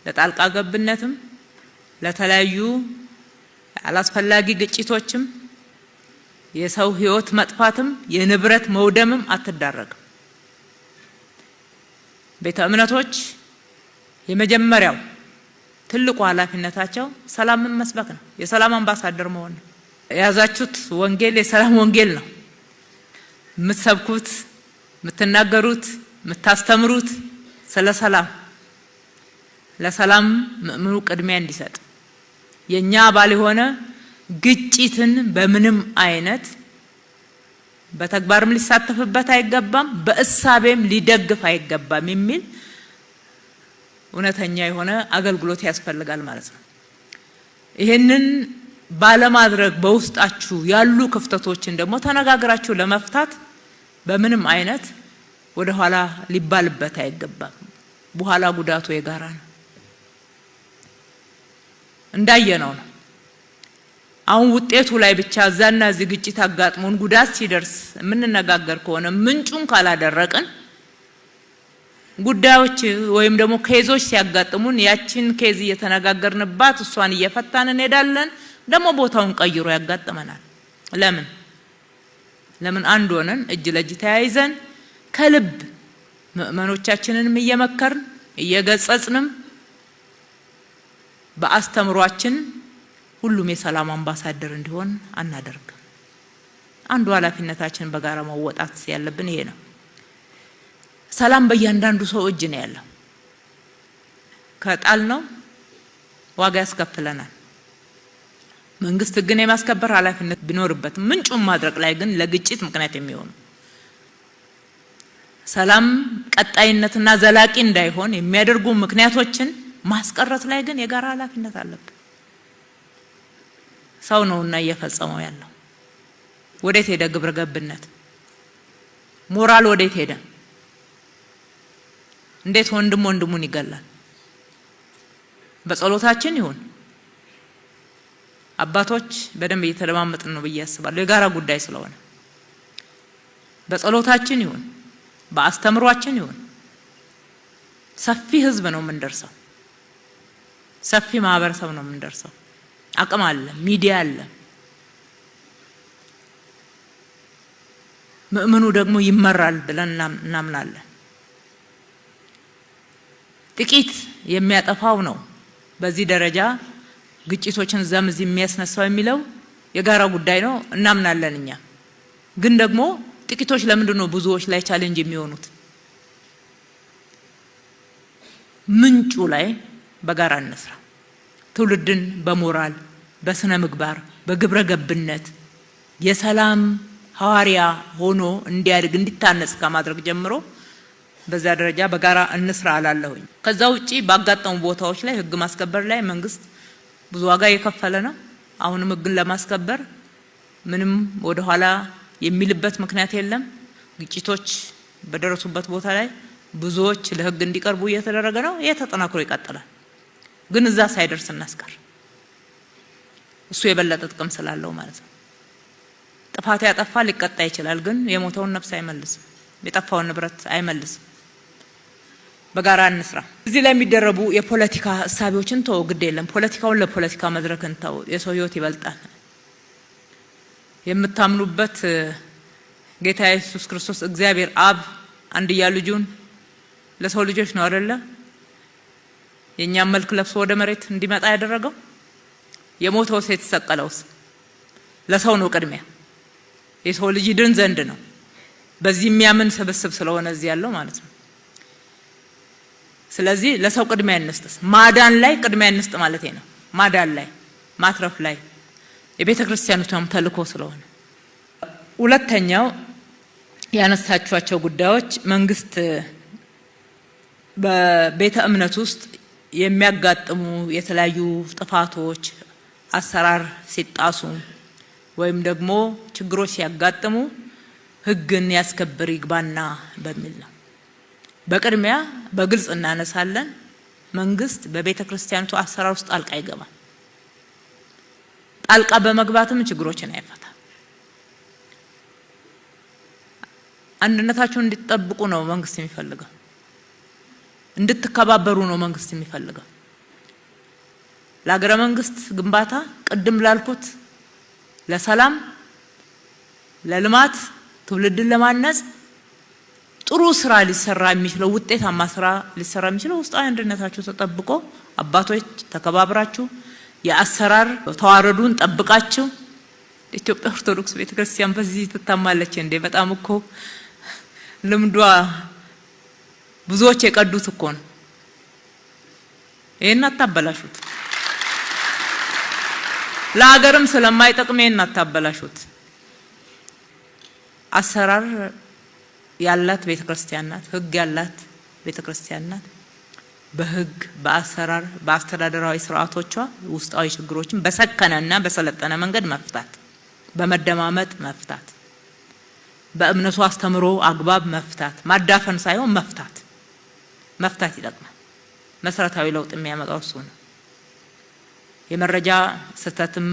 ለጣልቃ ገብነትም ለተለያዩ አላስፈላጊ ግጭቶችም የሰው ህይወት መጥፋትም የንብረት መውደምም አትዳረግም። ቤተ እምነቶች የመጀመሪያው ትልቁ ኃላፊነታቸው ሰላምን መስበክ ነው። የሰላም አምባሳደር መሆን ነው። የያዛችሁት ወንጌል የሰላም ወንጌል ነው። የምትሰብኩት፣ የምትናገሩት፣ የምታስተምሩት ስለ ሰላም፣ ለሰላም ምእምኑ ቅድሚያ እንዲሰጥ የኛ አባል የሆነ ግጭትን በምንም አይነት በተግባርም ሊሳተፍበት አይገባም፣ በእሳቤም ሊደግፍ አይገባም የሚል እውነተኛ የሆነ አገልግሎት ያስፈልጋል ማለት ነው። ይሄንን ባለማድረግ በውስጣችሁ ያሉ ክፍተቶችን ደግሞ ተነጋግራችሁ ለመፍታት በምንም አይነት ወደ ኋላ ሊባልበት አይገባም። በኋላ ጉዳቱ የጋራ ነው። እንዳየነው ነው። አሁን ውጤቱ ላይ ብቻ እዛና እዚህ ግጭት አጋጥሞን ጉዳት ሲደርስ የምንነጋገር ከሆነ ምንጩን ካላደረቅን ጉዳዮች ወይም ደግሞ ኬዞች ሲያጋጥሙን ያችን ኬዝ እየተነጋገርንባት እሷን እየፈታን እንሄዳለን። ደግሞ ቦታውን ቀይሮ ያጋጥመናል። ለምን አንድ ሆነን እጅ ለእጅ ተያይዘን ከልብ ምእመኖቻችንንም እየመከርን እየገጸጽንም በአስተምሯችን ሁሉም የሰላም አምባሳደር እንዲሆን አናደርግም። አንዱ ኃላፊነታችን በጋራ መወጣት ያለብን ይሄ ነው። ሰላም በእያንዳንዱ ሰው እጅ ነው ያለው። ከጣል ነው ዋጋ ያስከፍለናል። መንግስት ግን የማስከበር ኃላፊነት ቢኖርበት ምንጩን ማድረቅ ላይ ግን ለግጭት ምክንያት የሚሆኑ ሰላም ቀጣይነትና ዘላቂ እንዳይሆን የሚያደርጉ ምክንያቶችን ማስቀረት ላይ ግን የጋራ ኃላፊነት አለበት። ሰው ነውና እየፈጸመው ያለው። ወዴት ሄደ ግብረ ገብነት? ሞራል ወዴት ሄደ? እንዴት ወንድም ወንድሙን ይገላል? በጸሎታችን ይሁን አባቶች በደንብ እየተደማመጥን ነው ብዬ አስባለሁ። የጋራ ጉዳይ ስለሆነ በጸሎታችን ይሁን በአስተምሯችን ይሁን ሰፊ ህዝብ ነው የምንደርሰው፣ ሰፊ ማህበረሰብ ነው የምንደርሰው። አቅም አለ፣ ሚዲያ አለ። ምእመኑ ደግሞ ይመራል ብለን እናምናለን። ጥቂት የሚያጠፋው ነው በዚህ ደረጃ ግጭቶችን ዘምዝ የሚያስነሳው የሚለው የጋራ ጉዳይ ነው እናምናለን። እኛ ግን ደግሞ ጥቂቶች ለምንድን ነው ብዙዎች ላይ ቻሌንጅ የሚሆኑት? ምንጩ ላይ በጋራ እንስራ። ትውልድን በሞራል በስነ ምግባር በግብረ ገብነት የሰላም ሐዋርያ ሆኖ እንዲያድግ እንዲታነጽ ከማድረግ ጀምሮ በዛ ደረጃ በጋራ እንስራ አላለሁኝ። ከዛ ውጪ ባጋጠሙ ቦታዎች ላይ ህግ ማስከበር ላይ መንግስት ብዙ ዋጋ የከፈለ ነው። አሁንም ህግን ለማስከበር ምንም ወደ ኋላ የሚልበት ምክንያት የለም። ግጭቶች በደረሱበት ቦታ ላይ ብዙዎች ለህግ እንዲቀርቡ እየተደረገ ነው። ይሄ ተጠናክሮ ይቀጥላል። ግን እዛ ሳይደርስ እናስቀር። እሱ የበለጠ ጥቅም ስላለው ማለት ነው። ጥፋት ያጠፋ ሊቀጣ ይችላል፣ ግን የሞተውን ነፍስ አይመልስም፣ የጠፋውን ንብረት አይመልስም። በጋራ እንስራ። እዚህ ላይ የሚደረቡ የፖለቲካ እሳቤዎችን ተው፣ ግድ የለም። ፖለቲካውን ለፖለቲካ መድረክ እንተው። የሰው ህይወት ይበልጣል። የምታምኑበት ጌታ ኢየሱስ ክርስቶስ እግዚአብሔር አብ አንድያ ልጁን ለሰው ልጆች ነው አይደለ? የኛም መልክ ለብሶ ወደ መሬት እንዲመጣ ያደረገው። የሞተው ሴት ተሰቀለውስ ለሰው ነው ቅድሚያ። የሰው ልጅ ድን ዘንድ ነው። በዚህ የሚያምን ስብስብ ስለሆነ እዚህ ያለው ማለት ነው። ስለዚህ ለሰው ቅድሚያ እንስጥ፣ ማዳን ላይ ቅድሚያ እንስጥ ማለት ነው። ማዳን ላይ ማትረፍ ላይ የቤተ ክርስቲያኑም ተልእኮ ስለሆነ። ሁለተኛው ያነሳቿቸው ጉዳዮች መንግስት በቤተ እምነት ውስጥ የሚያጋጥሙ የተለያዩ ጥፋቶች፣ አሰራር ሲጣሱ ወይም ደግሞ ችግሮች ሲያጋጥሙ ህግን ያስከብር ይግባና በሚል ነው። በቅድሚያ በግልጽ እናነሳለን። መንግስት በቤተ ክርስቲያኑ አሰራር ውስጥ ጣልቃ ይገባል። ጣልቃ በመግባትም ችግሮችን አይፈታም። አንድነታችሁን እንድትጠብቁ ነው መንግስት የሚፈልገው። እንድትከባበሩ ነው መንግስት የሚፈልገው። ለሀገረ መንግስት ግንባታ ቅድም ላልኩት ለሰላም፣ ለልማት፣ ትውልድን ለማነጽ ጥሩ ስራ ሊሰራ የሚችለው ውጤታማ ስራ ሊሰራ የሚችለው ውስጣዊ አንድነታችሁ ተጠብቆ አባቶች ተከባብራችሁ የአሰራር ተዋረዱን ጠብቃችሁ። ኢትዮጵያ ኦርቶዶክስ ቤተክርስቲያን በዚህ ትታማለች እንዴ? በጣም እኮ ልምዷ ብዙዎች የቀዱት እኮ ነው። ይሄን አታበላሹት። ለሀገርም ስለማይጠቅም ይሄን አታበላሹት። አሰራር ያላት ቤተክርስቲያን ናት። ህግ ያላት ቤተክርስቲያን ናት። በህግ በአሰራር በአስተዳደራዊ ስርዓቶቿ ውስጣዊ ችግሮችን በሰከነና በሰለጠነ መንገድ መፍታት፣ በመደማመጥ መፍታት፣ በእምነቱ አስተምሮ አግባብ መፍታት፣ ማዳፈን ሳይሆን መፍታት ይጠቅማል። መሰረታዊ ለውጥ የሚያመጣው እሱ ነው። የመረጃ ስህተትም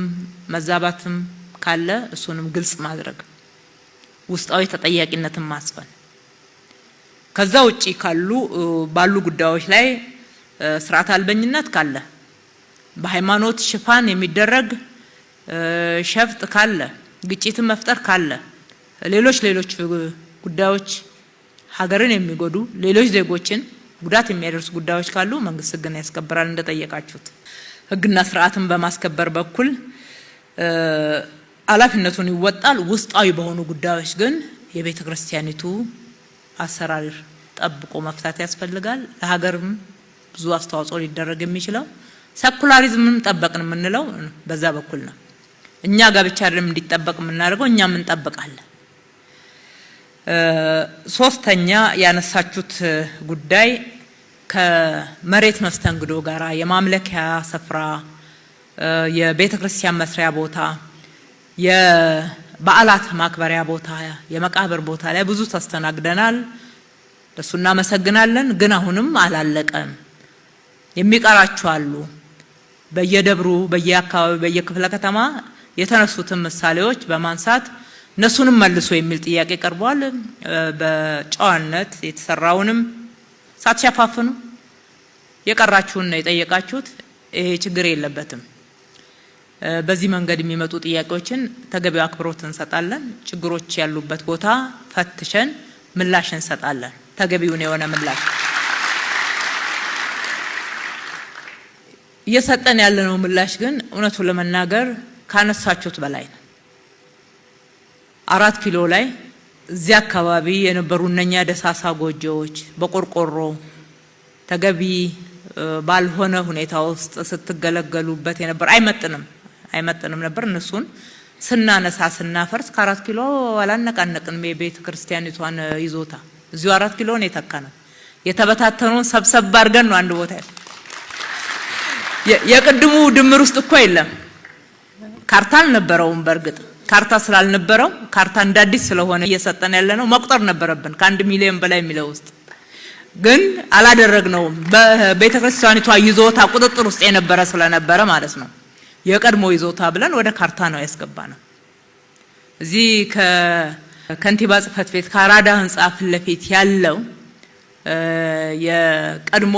መዛባትም ካለ እሱንም ግልጽ ማድረግ፣ ውስጣዊ ተጠያቂነትን ማስፈን። ከዛ ውጪ ባሉ ጉዳዮች ላይ ስርዓት አልበኝነት ካለ፣ በሃይማኖት ሽፋን የሚደረግ ሸፍጥ ካለ፣ ግጭትን መፍጠር ካለ፣ ሌሎች ጉዳዮች ሀገርን የሚጎዱ ሌሎች ዜጎችን ጉዳት የሚያደርሱ ጉዳዮች ካሉ መንግስት ህግን ያስከብራል እንደጠየቃችሁት። ህግና ስርዓትን በማስከበር በኩል ኃላፊነቱን ይወጣል። ውስጣዊ በሆኑ ጉዳዮች ግን የቤተ ክርስቲያኒቱ አሰራር ጠብቆ መፍታት ያስፈልጋል። ለሀገርም ብዙ አስተዋጽኦ ሊደረግ የሚችለው ሴኩላሪዝምም ጠበቅን የምንለው በዛ በኩል ነው። እኛ ጋር ብቻ አይደለም እንዲጠበቅ የምናደርገው፣ እኛም እንጠብቃለን። ሶስተኛ ያነሳችሁት ጉዳይ ከመሬት መስተንግዶ ጋራ የማምለኪያ ስፍራ፣ የቤተ ክርስቲያን መስሪያ ቦታ፣ የበዓላት ማክበሪያ ቦታ፣ የመቃብር ቦታ ላይ ብዙ ተስተናግደናል። ለሱ እናመሰግናለን። ግን አሁንም አላለቀም። የሚቀራችሁ አሉ። በየደብሩ በየአካባቢው በየክፍለ ከተማ የተነሱትን ምሳሌዎች በማንሳት እነሱንም መልሶ የሚል ጥያቄ ቀርቧል። በጨዋነት የተሰራውንም ሳትሸፋፍኑ የቀራችሁን ነው የጠየቃችሁት። ይሄ ችግር የለበትም። በዚህ መንገድ የሚመጡ ጥያቄዎችን ተገቢው አክብሮት እንሰጣለን። ችግሮች ያሉበት ቦታ ፈትሸን ምላሽ እንሰጣለን። ተገቢውን የሆነ ምላሽ እየሰጠን ያለነው ምላሽ ግን እውነቱ ለመናገር ካነሳችሁት በላይ ነው። 4 ኪሎ ላይ እዚያ አካባቢ የነበሩ እነኛ ደሳሳ ጎጆዎች በቆርቆሮ ተገቢ ባልሆነ ሁኔታ ውስጥ ስትገለገሉበት የነበር አይመጥንም ነበር። እነሱን ስናነሳ ስናፈርስ ከ4 ኪሎ አላነቃነቅንም። የቤተ ክርስቲያኒቷን ይዞታ እዚሁ 4 ኪሎ ነው የተካነው። የተበታተኑን ሰብሰብ አድርገን ነው አንድ ቦታ የቅድሙ ድምር ውስጥ እኮ የለም። ካርታ አልነበረውም። በእርግጥ ካርታ ስላልነበረው ካርታ እንዳዲስ ስለሆነ እየሰጠን ያለነው መቁጠር ነበረብን ከ1 ሚሊዮን በላይ የሚለው ውስጥ ግን አላደረግነውም። በቤተ ክርስቲያኒቷ ይዞታ ቁጥጥር ውስጥ የነበረ ስለነበረ ማለት ነው። የቀድሞ ይዞታ ብለን ወደ ካርታ ነው ያስገባነው። እዚህ ከከንቲባ ጽሕፈት ቤት ከአራዳ ህንጻ ፊት ለፊት ያለው የቀድሞ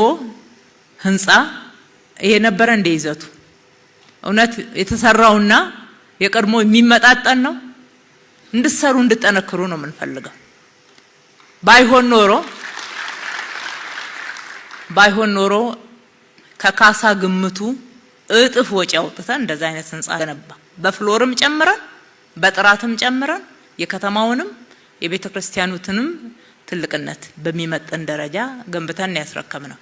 ህንጻ ይሄ ነበረ እንደ ይዘቱ እውነት የተሰራውና የቀድሞ የሚመጣጠን ነው። እንድትሰሩ እንድትጠነክሩ ነው የምንፈልገው። ባይሆን ኖሮ ከካሳ ግምቱ እጥፍ ወጪ አውጥተን እንደዛ አይነት ህንጻ ገነባ። በፍሎርም ጨምረን በጥራትም ጨምረን የከተማውንም የቤተ ክርስቲያኑትንም ትልቅነት በሚመጥን ደረጃ ገንብተን ያስረከምነው።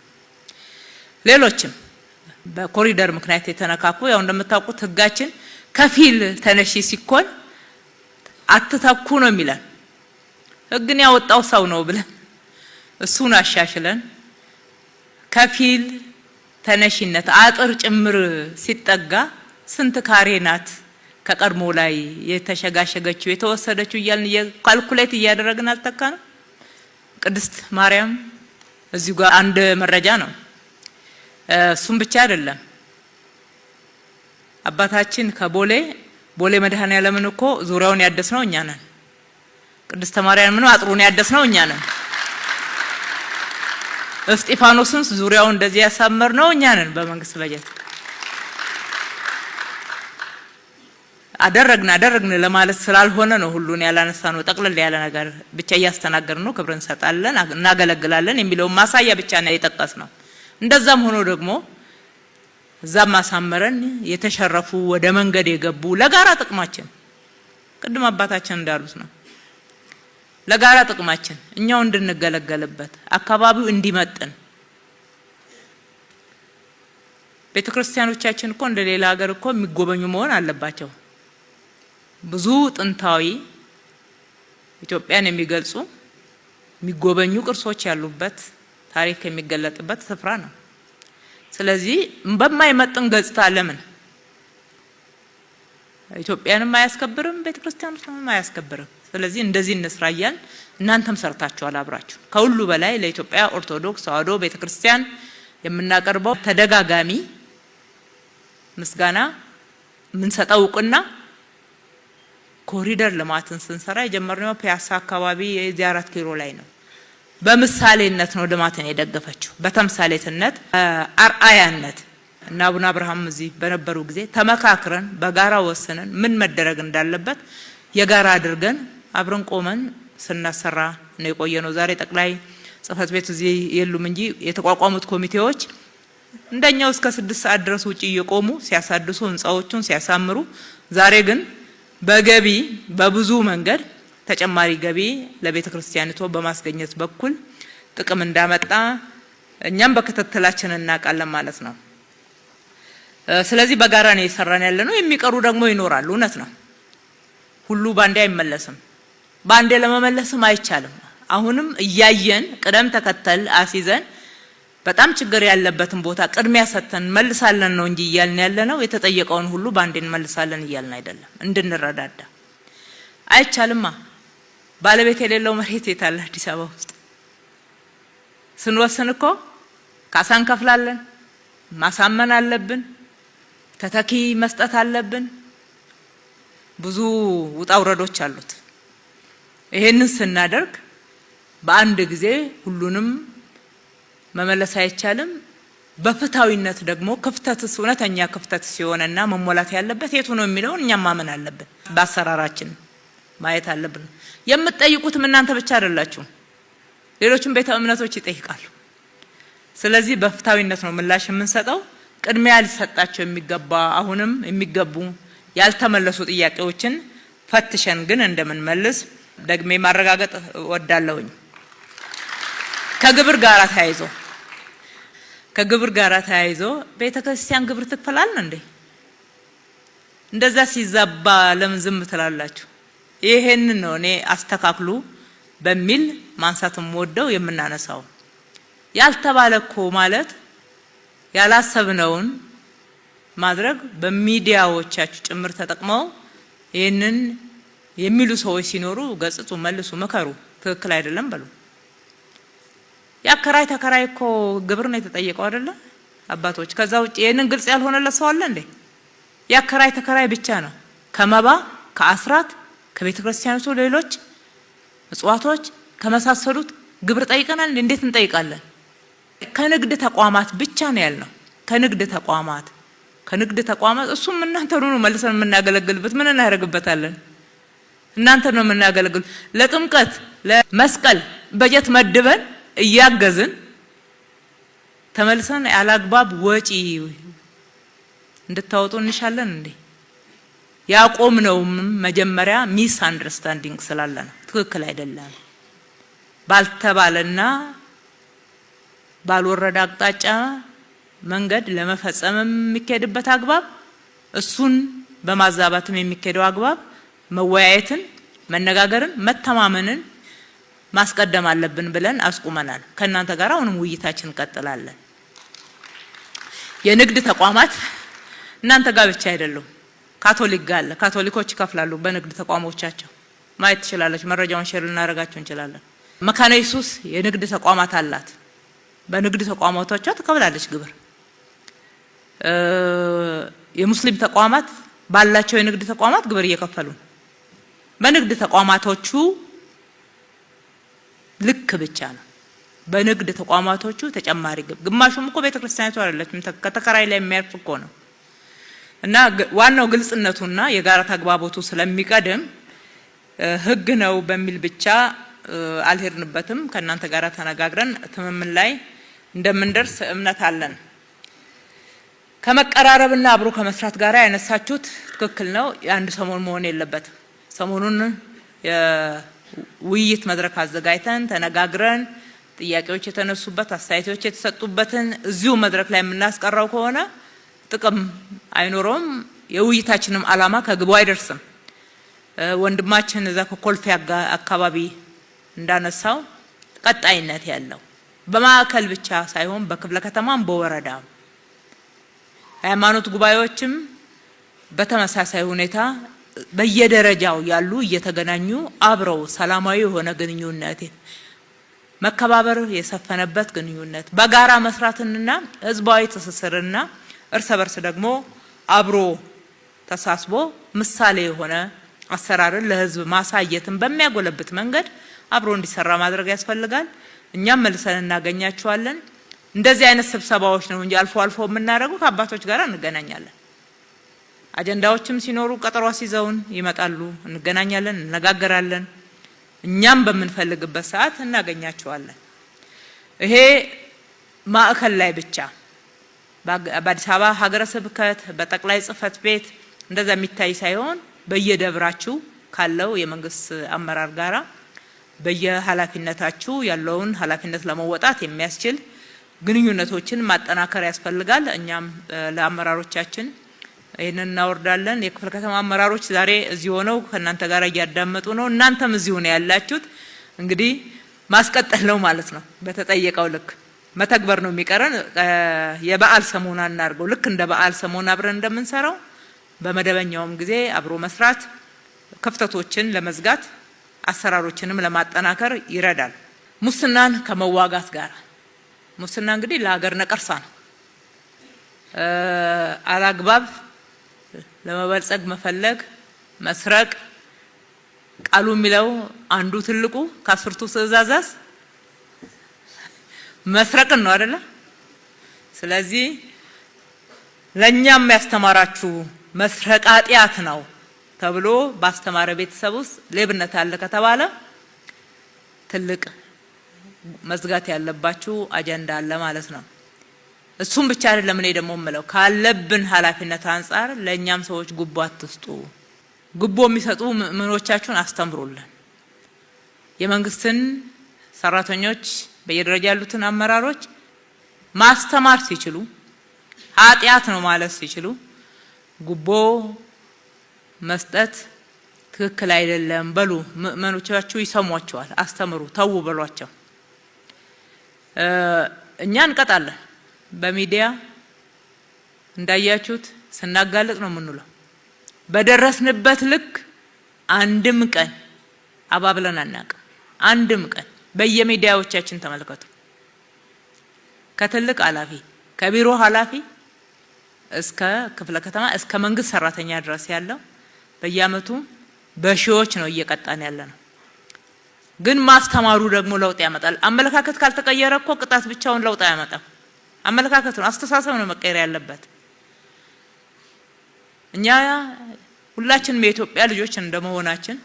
ሌሎችም በኮሪደር ምክንያት የተነካኩ ያው እንደምታውቁት ህጋችን ከፊል ተነሺ ሲኮን አትተኩ ነው የሚለን። ህግን ያወጣው ሰው ነው ብለን እሱን አሻሽለን ከፊል ተነሺነት አጥር ጭምር ሲጠጋ ስንት ካሬ ናት ከቀድሞ ላይ የተሸጋሸገችው የተወሰደችው እያልን ካልኩሌት እያደረግን አልተካነው። ቅድስት ማርያም እዚህ ጋር አንድ መረጃ ነው። እሱም ብቻ አይደለም። አባታችን ከቦሌ መድኃኔዓለምን እኮ ዙሪያውን ያደስነው እኛ ነን። ቅድስት ማርያምን አጥሩን ያደስነው እኛ ነን። እስጢፋኖስን ዙሪያውን እንደዚህ ያሳመርነው እኛ ነን። በመንግስት በጀት አደረግን ለማለት ስላልሆነ ነው ሁሉን ያላነሳ ነው። ጠቅለል ያለ ነገር ብቻ እያስተናገርን ነው። ክብር እንሰጣለን፣ እናገለግላለን የሚለው ማሳያ ብቻ ነው የጠቀስነው። እንደዛም ሆኖ ደግሞ እዛም ማሳመረን የተሸረፉ ወደ መንገድ የገቡ ለጋራ ጥቅማችን ቅድም አባታችን እንዳሉት ነው። ለጋራ ጥቅማችን እኛው እንድንገለገልበት አካባቢው እንዲመጥን ቤተክርስቲያኖቻችን እኮ እንደሌላ ሀገር እኮ የሚጎበኙ መሆን አለባቸው። ብዙ ጥንታዊ ኢትዮጵያን የሚገልጹ የሚጎበኙ ቅርሶች ያሉበት ታሪክ የሚገለጥበት ስፍራ ነው። ስለዚህ በማይመጥን ገጽታ ለምን ኢትዮጵያንም አያስከብርም፣ ቤተክርስቲያኑንም አያስከብርም። ስለዚህ እንደዚህ እንስራያን እናንተም ሰርታችኋል አብራችሁ። ከሁሉ በላይ ለኢትዮጵያ ኦርቶዶክስ ተዋሕዶ ቤተክርስቲያን የምናቀርበው ተደጋጋሚ ምስጋና የምንሰጠው እውቅና ኮሪደር ልማትን ስንሰራ የጀመርነው ፒያሳ አካባቢ የዚህ 4 ኪሎ ላይ ነው። በምሳሌነት ነው ልማትን የደገፈችው፣ በተምሳሌትነት አርአያነት እና አቡነ አብርሃም እዚህ በነበሩ ጊዜ ተመካክረን በጋራ ወስነን ምን መደረግ እንዳለበት የጋራ አድርገን አብረን ቆመን ስናሰራ ነው የቆየነው። ዛሬ ጠቅላይ ጽሕፈት ቤት እዚህ የሉም እንጂ የተቋቋሙት ኮሚቴዎች እንደኛው እስከ 6 ሰዓት ድረስ ውጪ እየቆሙ ሲያሳድሱ ህንጻዎቹን ሲያሳምሩ፣ ዛሬ ግን በገቢ በብዙ መንገድ ተጨማሪ ገቢ ለቤተ ክርስቲያኒቱ በማስገኘት በኩል ጥቅም እንዳመጣ እኛም በክትትላችን እናውቃለን ማለት ነው። ስለዚህ በጋራ ነው እየሰራን ያለነው። የሚቀሩ ደግሞ ይኖራሉ። እውነት ነው። ሁሉ ባንዴ አይመለስም። ባንዴ ለመመለስም አይቻልም። አሁንም እያየን ቅደም ተከተል አስይዘን በጣም ችግር ያለበትን ቦታ ቅድሚያ ሰጥተን መልሳለን ነው እንጂ እያልን ያለነው የተጠየቀውን ሁሉ ባንዴ እንመልሳለን እያልን አይደለም። እንድንረዳዳ አይቻልማ። ባለቤት የሌለው መሬት የታለ? አዲስ አበባ ውስጥ ስንወስን እኮ ካሳ እንከፍላለን፣ ማሳመን አለብን። ተተኪ መስጠት አለብን። ብዙ ውጣ ውረዶች አሉት። ይሄንን ስናደርግ በአንድ ጊዜ ሁሉንም መመለስ አይቻልም። በፍታዊነት ደግሞ ክፍተትስ እውነተኛ ክፍተት ሲሆንና መሞላት ያለበት የቱ ነው የሚለውን እኛም ማመን አለብን። በአሰራራችን ማየት አለብን። የምትጠይቁትም እናንተ ብቻ አይደላችሁ፣ ሌሎችም ቤተ እምነቶች ይጠይቃሉ። ስለዚህ በፍታዊነት ነው ምላሽ የምንሰጠው። ቅድሚያ ሊሰጣቸው የሚገባ አሁንም የሚገቡ ያልተመለሱ ጥያቄዎችን ፈትሸን ግን እንደምንመልስ ደግሜ ማረጋገጥ ወዳለሁኝ። ከግብር ጋር ተያይዞ ቤተክርስቲያን ግብር ትከፍላል እንዴ? እንደዛ ሲዛባ ለምን ዝም ትላላችሁ? ይሄንን ነው እኔ አስተካክሉ በሚል ማንሳትም ወደው የምናነሳው። ያልተባለኮ ማለት ያላሰብነውን ማድረግ በሚዲያዎቻችሁ ጭምር ተጠቅመው ይሄንን የሚሉ ሰዎች ሲኖሩ ገጽጹ፣ መልሱ፣ መከሩ። ትክክል አይደለም በሉ። ያከራይ ተከራይ እኮ ግብር ነው የተጠየቀው አይደለ አባቶች? ከዛ ውጪ ይሄንን ግልጽ ያልሆነለት ሰው አለ እንዴ? ያከራይ ተከራይ ብቻ ነው። ከመባ ከአስራት ከቤተ ክርስቲያኑ ሌሎች ምጽዋቶች ከመሳሰሉት ግብር ጠይቀናል። እንዴት እንጠይቃለን? ከንግድ ተቋማት ብቻ ነው ያልነው። ከንግድ ተቋማት እሱም እናንተ ነው መልሰን የምናገለግልበት። ምን እናደርግበታለን? እናንተ ነው የምናገለግል። ለጥምቀት ለመስቀል በጀት መድበን እያገዝን ተመልሰን ያላግባብ ወጪ እንድታወጡ እንሻለን እንዴ? ያቆምነው መጀመሪያ ሚስ አንደርስታንዲንግ ስላለ ነው። ትክክል አይደለም። ባልተባለና ባልወረደ አቅጣጫ መንገድ ለመፈጸም የሚካሄድበት አግባብ፣ እሱን በማዛባትም የሚካሄደው አግባብ መወያየትን፣ መነጋገርን፣ መተማመንን ማስቀደም አለብን ብለን አስቁመናል። ከእናንተ ጋር አሁንም ውይይታችን እንቀጥላለን። የንግድ ተቋማት እናንተ ጋር ብቻ አይደሉም። ካቶሊክ ጋር አለ። ካቶሊኮች ይከፍላሉ በንግድ ተቋሞቻቸው። ማየት ትችላለች። መረጃውን ሼር ልናደርጋችሁ እንችላለን። መካነ ኢየሱስ የንግድ ተቋማት አላት። በንግድ ተቋማቶቿ ትከፍላለች ግብር። የሙስሊም ተቋማት ባላቸው የንግድ ተቋማት ግብር እየከፈሉ በንግድ ተቋማቶቹ ልክ ብቻ ነው። በንግድ ተቋማቶቹ ተጨማሪ ግማሹም እኮ ቤተክርስቲያኒቱ አይደለችም፣ ከተከራይ ላይ የሚያርፍ እኮ ነው። እና ዋናው ግልጽነቱና የጋራ ተግባቦቱ ስለሚቀድም ህግ ነው በሚል ብቻ አልሄድንበትም። ከእናንተ ጋር ተነጋግረን ትምምን ላይ እንደምንደርስ እምነት አለን። ከመቀራረብና አብሮ ከመስራት ጋር ያነሳችሁት ትክክል ነው። የአንድ ሰሞን መሆን የለበትም። ሰሞኑን የውይይት መድረክ አዘጋጅተን ተነጋግረን ጥያቄዎች የተነሱበት አስተያየቶች የተሰጡበትን እዚሁ መድረክ ላይ የምናስቀራው ከሆነ ጥቅም አይኖረውም። የውይይታችንም ዓላማ ከግቡ አይደርስም። ወንድማችን እዛ ከኮልፌ አካባቢ እንዳነሳው ቀጣይነት ያለው በማዕከል ብቻ ሳይሆን በክፍለ ከተማም በወረዳም ሃይማኖት ጉባኤዎችም በተመሳሳይ ሁኔታ በየደረጃው ያሉ እየተገናኙ አብረው ሰላማዊ የሆነ ግንኙነት መከባበር የሰፈነበት ግንኙነት በጋራ መስራትንና ህዝባዊ ትስስርና እርስ በርስ ደግሞ አብሮ ተሳስቦ ምሳሌ የሆነ አሰራርን ለህዝብ ማሳየትን በሚያጎለብት መንገድ አብሮ እንዲሰራ ማድረግ ያስፈልጋል። እኛም መልሰን እናገኛቸዋለን። እንደዚህ አይነት ስብሰባዎች ነው እንጂ አልፎ አልፎ የምናደርገው ከአባቶች ጋር እንገናኛለን። አጀንዳዎችም ሲኖሩ ቀጠሮ ሲዘውን ይመጣሉ፣ እንገናኛለን፣ እንነጋገራለን። እኛም በምንፈልግበት ሰዓት እናገኛቸዋለን። ይሄ ማዕከል ላይ ብቻ በአዲስ አበባ ሀገረ ስብከት በጠቅላይ ጽህፈት ቤት እንደዛ የሚታይ ሳይሆን በየደብራችሁ ካለው የመንግስት አመራር ጋራ በየኃላፊነታችሁ ያለውን ኃላፊነት ለመወጣት የሚያስችል ግንኙነቶችን ማጠናከር ያስፈልጋል። እኛም ለአመራሮቻችን ይሄንን እናወርዳለን። የክፍለ ከተማ አመራሮች ዛሬ እዚህ ሆነው ከእናንተ ጋር እያዳመጡ ነው። እናንተም እዚህ ሆነ ያላችሁት እንግዲህ ማስቀጠል ነው ማለት ነው። በተጠየቀው ልክ መተግበር ነው የሚቀረን። የበዓል ሰሞን እናድርገው። ልክ እንደ በዓል ሰሞን አብረን እንደምንሰራው በመደበኛውም ጊዜ አብሮ መስራት ክፍተቶችን ለመዝጋት አሰራሮችንም ለማጠናከር ይረዳል። ሙስናን ከመዋጋት ጋር ሙስና እንግዲህ ለሀገር ነቀርሳ ነው። አላግባብ ለመበልጸግ መፈለግ መስረቅ ቃሉ የሚለው አንዱ ትልቁ ከአስርቱ ትእዛዛት መስረቅን ነው አይደለ? ስለዚህ ለኛም ያስተማራችሁ መስረቅ ኃጢአት ነው ተብሎ ባስተማረ ቤተሰብ ውስጥ ሌብነት አለ ከተባለ ትልቅ መዝጋት ያለባችሁ አጀንዳ አለ ማለት ነው። እሱም ብቻ አይደለም። እኔ ደግሞ የምለው ካለብን ኃላፊነት አንፃር ለኛም ሰዎች ጉቦ አትስጡ። ጉቦ የሚሰጡ ምኖቻችሁን አስተምሩልን። የመንግስትን ሰራተኞች በየደረጃ ያሉትን አመራሮች ማስተማር ሲችሉ ኃጢአት ነው ማለት ሲችሉ ጉቦ መስጠት ትክክል አይደለም በሉ። ምኖቻችሁ ይሰሟቸዋል። አስተምሩ፣ ተው በሏቸው። እኛ እንቀጣለን። በሚዲያ እንዳያችሁት ስናጋለጥ ነው የምንውለው። በደረስንበት ልክ አንድም ቀን አባብለን አናውቅም። አንድም ቀን በየሚዲያዎቻችን ተመልከቱ። ከትልቅ ኃላፊ ከቢሮ ኃላፊ እስከ ክፍለ ከተማ እስከ መንግስት ሰራተኛ ድረስ ያለው በየአመቱ በሺዎች ነው እየቀጣን ያለ ነው። ግን ማስተማሩ ደግሞ ለውጥ ያመጣል። አመለካከት ካልተቀየረ እኮ ቅጣት ብቻውን ለውጥ አያመጣም። አመለካከት ነው፣ አስተሳሰብ ነው መቀየር ያለበት። እኛ ሁላችንም የኢትዮጵያ ልጆች እንደመሆናችን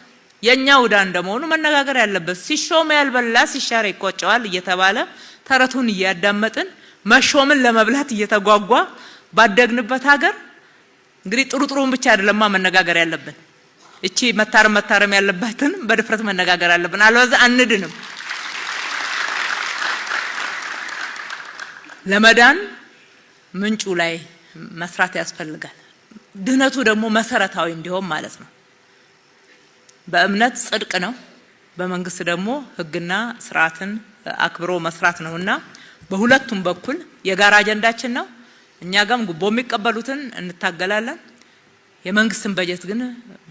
የኛ ውዳ እንደመሆኑ መነጋገር ያለበት ሲሾም ያልበላ ሲሻር ይቆጨዋል እየተባለ ተረቱን እያዳመጥን መሾምን ለመብላት እየተጓጓ ባደግንበት ሀገር እንግዲህ ጥሩጥሩን ብቻ አይደለማ መነጋገር ያለብን። እቺ መታረም ያለባትን በድፍረት መነጋገር አለብን። አለበለዚያ አንድንም። ለመዳን ምንጩ ላይ መስራት ያስፈልጋል። ድህነቱ ደግሞ መሰረታዊ እንዲሆን ማለት ነው። በእምነት ጽድቅ ነው፣ በመንግስት ደግሞ ህግና ስርዓትን አክብሮ መስራት ነውና በሁለቱም በኩል የጋራ አጀንዳችን ነው። እኛ ጋም ጉቦ የሚቀበሉትን እንታገላለን። የመንግስትን በጀት ግን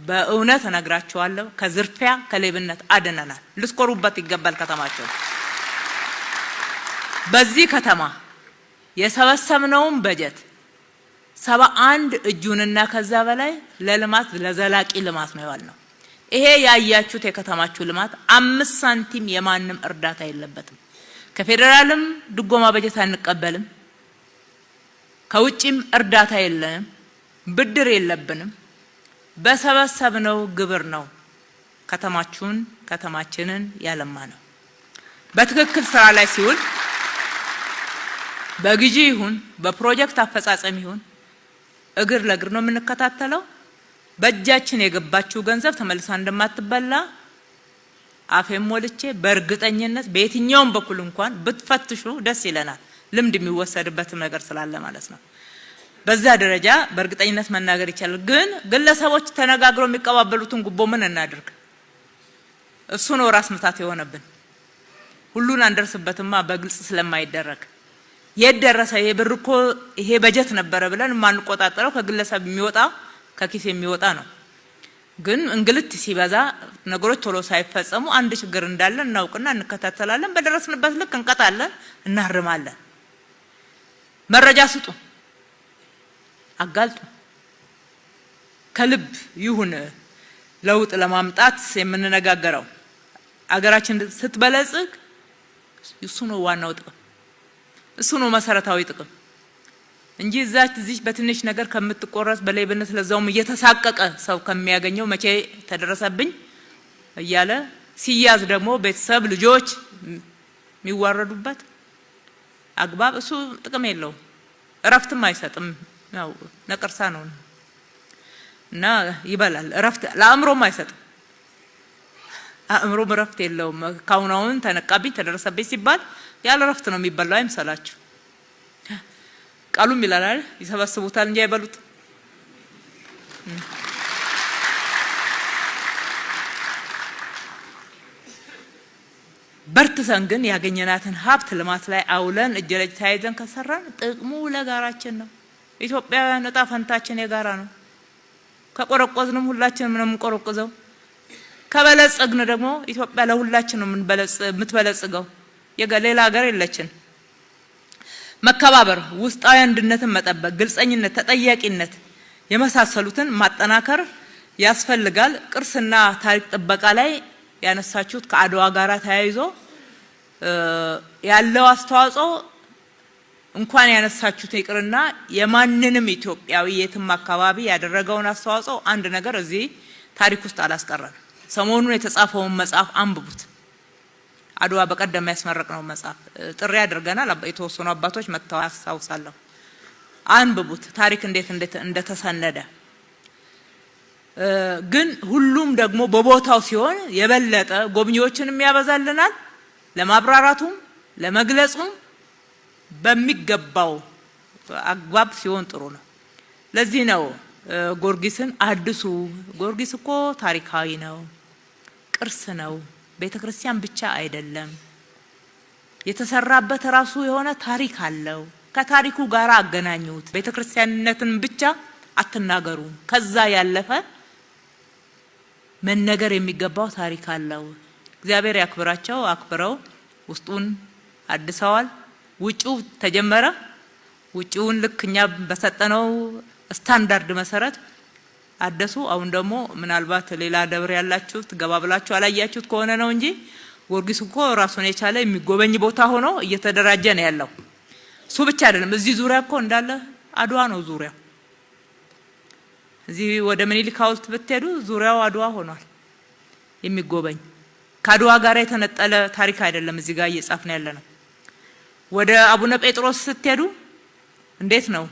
በእውነት እነግራቸዋለሁ ከዝርፊያ ከሌብነት አድነናል። ልትኮሩበት ይገባል። ከተማቸው በዚህ ከተማ የሰበሰብነውን በጀት 71 እጁንና ከዛ በላይ ለልማት ለዘላቂ ልማት ነው ያልነው። ይሄ ያያችሁት የከተማችሁ ልማት 5 ሳንቲም የማንም እርዳታ የለበትም። ከፌደራልም ድጎማ በጀት አንቀበልም። ከውጪም እርዳታ የለንም። ብድር የለብንም። በሰበሰብነው ግብር ነው ከተማችንን ያለማ ነው። በትክክል ስራ ላይ ሲውል በግዢ ይሁን በፕሮጀክት አፈጻጸም ይሁን እግር ለእግር ነው የምንከታተለው። በእጃችን የገባችው ገንዘብ ተመልሳ እንደማትበላ አፌን ሞልቼ በእርግጠኝነት በየትኛውም በኩል እንኳን ብትፈትሹ ደስ ይለናል። ልምድ የሚወሰድበት ነገር ስላለ ማለት ነው። በዛ ደረጃ በእርግጠኝነት መናገር ይቻላል። ግን ግለሰቦች ተነጋግረው የሚቀባበሉትን ጉቦ ምን እናድርግ? እሱ ነው ራስ ምታት የሆነብን። ሁሉን አንደርስበትማ በግልጽ ስለማይደረግ የደረሰ የብር እኮ ይሄ በጀት ነበረ ብለን ማንቆጣጠረው ከግለሰብ የሚወጣ ከኪስ የሚወጣ ነው። ግን እንግልት ሲበዛ ነገሮች ቶሎ ሳይፈጸሙ አንድ ችግር እንዳለ እናውቅና እንከታተላለን። በደረስንበት ልክ እንቀጣለን፣ እናርማለን። መረጃ ስጡ፣ አጋልጡ። ከልብ ይሁን ለውጥ ለማምጣት የምንነጋገረው። አገራችን ስትበለጽግ እሱ ነው ዋናው ጥቅም፣ እሱ ነው መሰረታዊ ጥቅም እንጂ እዚህ በትንሽ ነገር ከምትቆረስ በሌብነት ለዛውም እየተሳቀቀ ሰው ከሚያገኘው መቼ ተደረሰብኝ እያለ ሲያዝ ደግሞ ቤተሰብ ልጆች የሚዋረዱበት አግባብ እሱ ጥቅም የለውም። እረፍትም አይሰጥም። ያው ነቀርሳ ነው እና ይበላል። እረፍት ለአእምሮም አይሰጥም። አእምሮም እረፍት የለውም። ካሁናውን ተነቃብኝ ተደረሰብኝ ሲባል ያለ እረፍት ነው የሚበላው አይምሰላችሁ። ቃሉም ይላል ይሰበስቡታል እንጂ አይበሉት። በርትተን ግን ያገኘናትን ሀብት ልማት ላይ አውለን እጅ ለእጅ ተያይዘን ከሰራን ጥቅሙ ለጋራችን ነው። ኢትዮጵያውያን ዕጣ ፈንታችን የጋራ ነው። ከቆረቆዝንም ሁላችንም ነው የምንቆረቆዘው። ከበለጸግን ደግሞ ኢትዮጵያ ለሁላችን ነው የምትበለጽገው። ሌላ ሀገር የለችን። መከባበር፣ ውስጣዊ አንድነትን መጠበቅ፣ ግልጸኝነት፣ ተጠያቂነት የመሳሰሉትን ማጠናከር ያስፈልጋል። ቅርስና ታሪክ ጥበቃ ላይ ያነሳችሁት ከአድዋ ጋር ተያይዞ ያለው አስተዋጽኦ እንኳን ያነሳችሁት ይቅርና የማንንም ኢትዮጵያዊ የትም አካባቢ ያደረገውን አስተዋጽኦ አንድ ነገር እዚህ ታሪክ ውስጥ አላስቀረም። ሰሞኑን የተጻፈውን መጽሐፍ አንብቡት። አድዋ በቀደም ያስመረቅነው መጽሐፍ ጥሪ አድርገናል። የተወሰኑ አባቶች መጥተው አስታውሳለሁ። አንብቡት ታሪክ እንዴት እንደተሰነደ። ግን ሁሉም ደግሞ በቦታው ሲሆን የበለጠ ጎብኚዎችንም ያበዛልናል። ለማብራራቱም ለመግለጹም በሚገባው አግባብ ሲሆን ጥሩ ነው። ለዚህ ነው ጊዮርጊስን አድሱ። ጊዮርጊስ እኮ ታሪካዊ ነው፣ ቅርስ ነው፣ ቤተክርስቲያን ብቻ አይደለም። የተሰራበት ራሱ የሆነ ታሪክ አለው። ከታሪኩ ጋር አገናኙት። ቤተክርስቲያንነትን ብቻ አትናገሩ። ከዛ ያለፈ መነገር የሚገባው ታሪክ አለው። እግዚአብሔር ያክብራቸው። አክብረው ውስጡን አድሰዋል። ውጪው ተጀመረ። ውጪውን ልክኛ በሰጠነው ስታንዳርድ መሰረት አደሱ። አሁን ደግሞ ምናልባት ሌላ ደብር ያላችሁት ገባ ብላችሁ አላያችሁት ከሆነ ነው እንጂ ጊዮርጊስ እኮ ራሱን የቻለ የሚጎበኝ ቦታ ሆኖ እየተደራጀ ነው ያለው። እሱ ብቻ አይደለም። እዚህ ዙሪያ እኮ እንዳለ አድዋ ነው ዙሪያው። እዚህ ወደ ምኒልክ ሐውልት ብትሄዱ ዙሪያው አድዋ ሆኗል የሚጎበኝ። ከአድዋ ጋር የተነጠለ ታሪክ አይደለም እዚህ ጋር እየጻፍን ያለ ነው። ወደ አቡነ ጴጥሮስ ስትሄዱ እንዴት ነው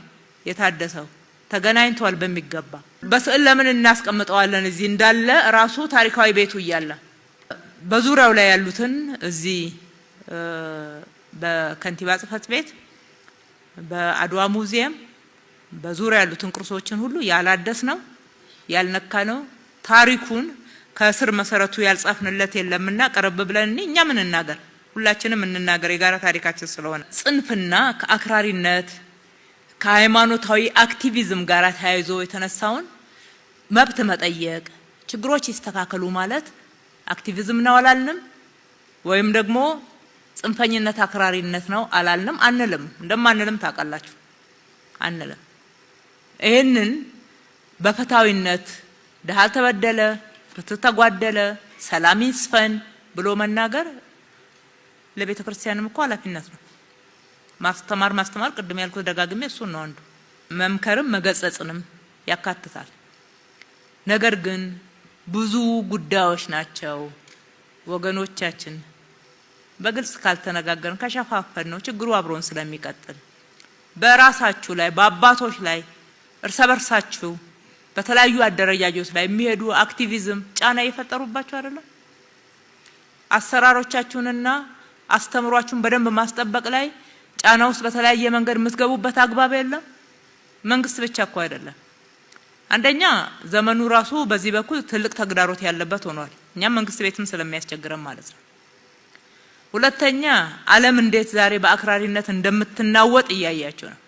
የታደሰው? ተገናኝቷል በሚገባ። በስዕል ለምን እናስቀምጠዋለን? እዚህ እንዳለ ራሱ ታሪካዊ ቤቱ እያለ በዙሪያው ላይ ያሉትን እዚህ በከንቲባ ጽሕፈት ቤት፣ በአድዋ ሙዚየም በዙሪያ ያሉትን ቅርሶችን ሁሉ ያላደስ ነው ያልነካ ነው። ታሪኩን ከስር መሰረቱ ያልጻፍንለት የለምና ቀረብ ብለን እኛ ምን እናገር? ሁላችንም እንናገር የጋራ ታሪካችን ስለሆነ። ጽንፍና ከአክራሪነት ከሃይማኖታዊ አክቲቪዝም ጋር ተያይዞ የተነሳውን መብት መጠየቅ፣ ችግሮች ይስተካከሉ ማለት አክቲቪዝም ነው አላልንም፣ ወይም ደግሞ ጽንፈኝነት አክራሪነት ነው አላልንም፣ አንልም። እንደማንልም ታውቃላችሁ፣ አንልም። ይህንን በፍትሃዊነት ድሃ ተበደለ፣ ፍትህ ተጓደለ፣ ሰላም ይስፈን ብሎ መናገር ለቤተ ክርስቲያንም እኮ ኃላፊነት ነው። ማስተማር ቅድም ያልኩት ደጋግሜ እሱን ነው አንዱ። መምከርም መገጸጽንም ያካትታል። ነገር ግን ብዙ ጉዳዮች ናቸው ወገኖቻችን። በግልጽ ካልተነጋገርን ከሸፋፈን ነው ችግሩ አብሮን ስለሚቀጥል በራሳችሁ ላይ በአባቶች ላይ እርስ በርሳችሁ በተለያዩ አደረጃጆች ላይ የሚሄዱ አክቲቪዝም ጫና እየፈጠሩባችሁ አይደለም? አሰራሮቻችሁንና አስተምሯችሁን በደንብ ማስጠበቅ ላይ ጫና ውስጥ በተለያየ መንገድ የምትገቡበት አግባብ የለም። መንግስት ብቻ እኮ አይደለም። አንደኛ ዘመኑ ራሱ በዚህ በኩል ትልቅ ተግዳሮት ያለበት ሆኗል። እኛም መንግስት ቤትም ስለሚያስቸግረን ማለት ነው። ሁለተኛ ዓለም እንዴት ዛሬ በአክራሪነት እንደምትናወጥ እያያችሁ ነው።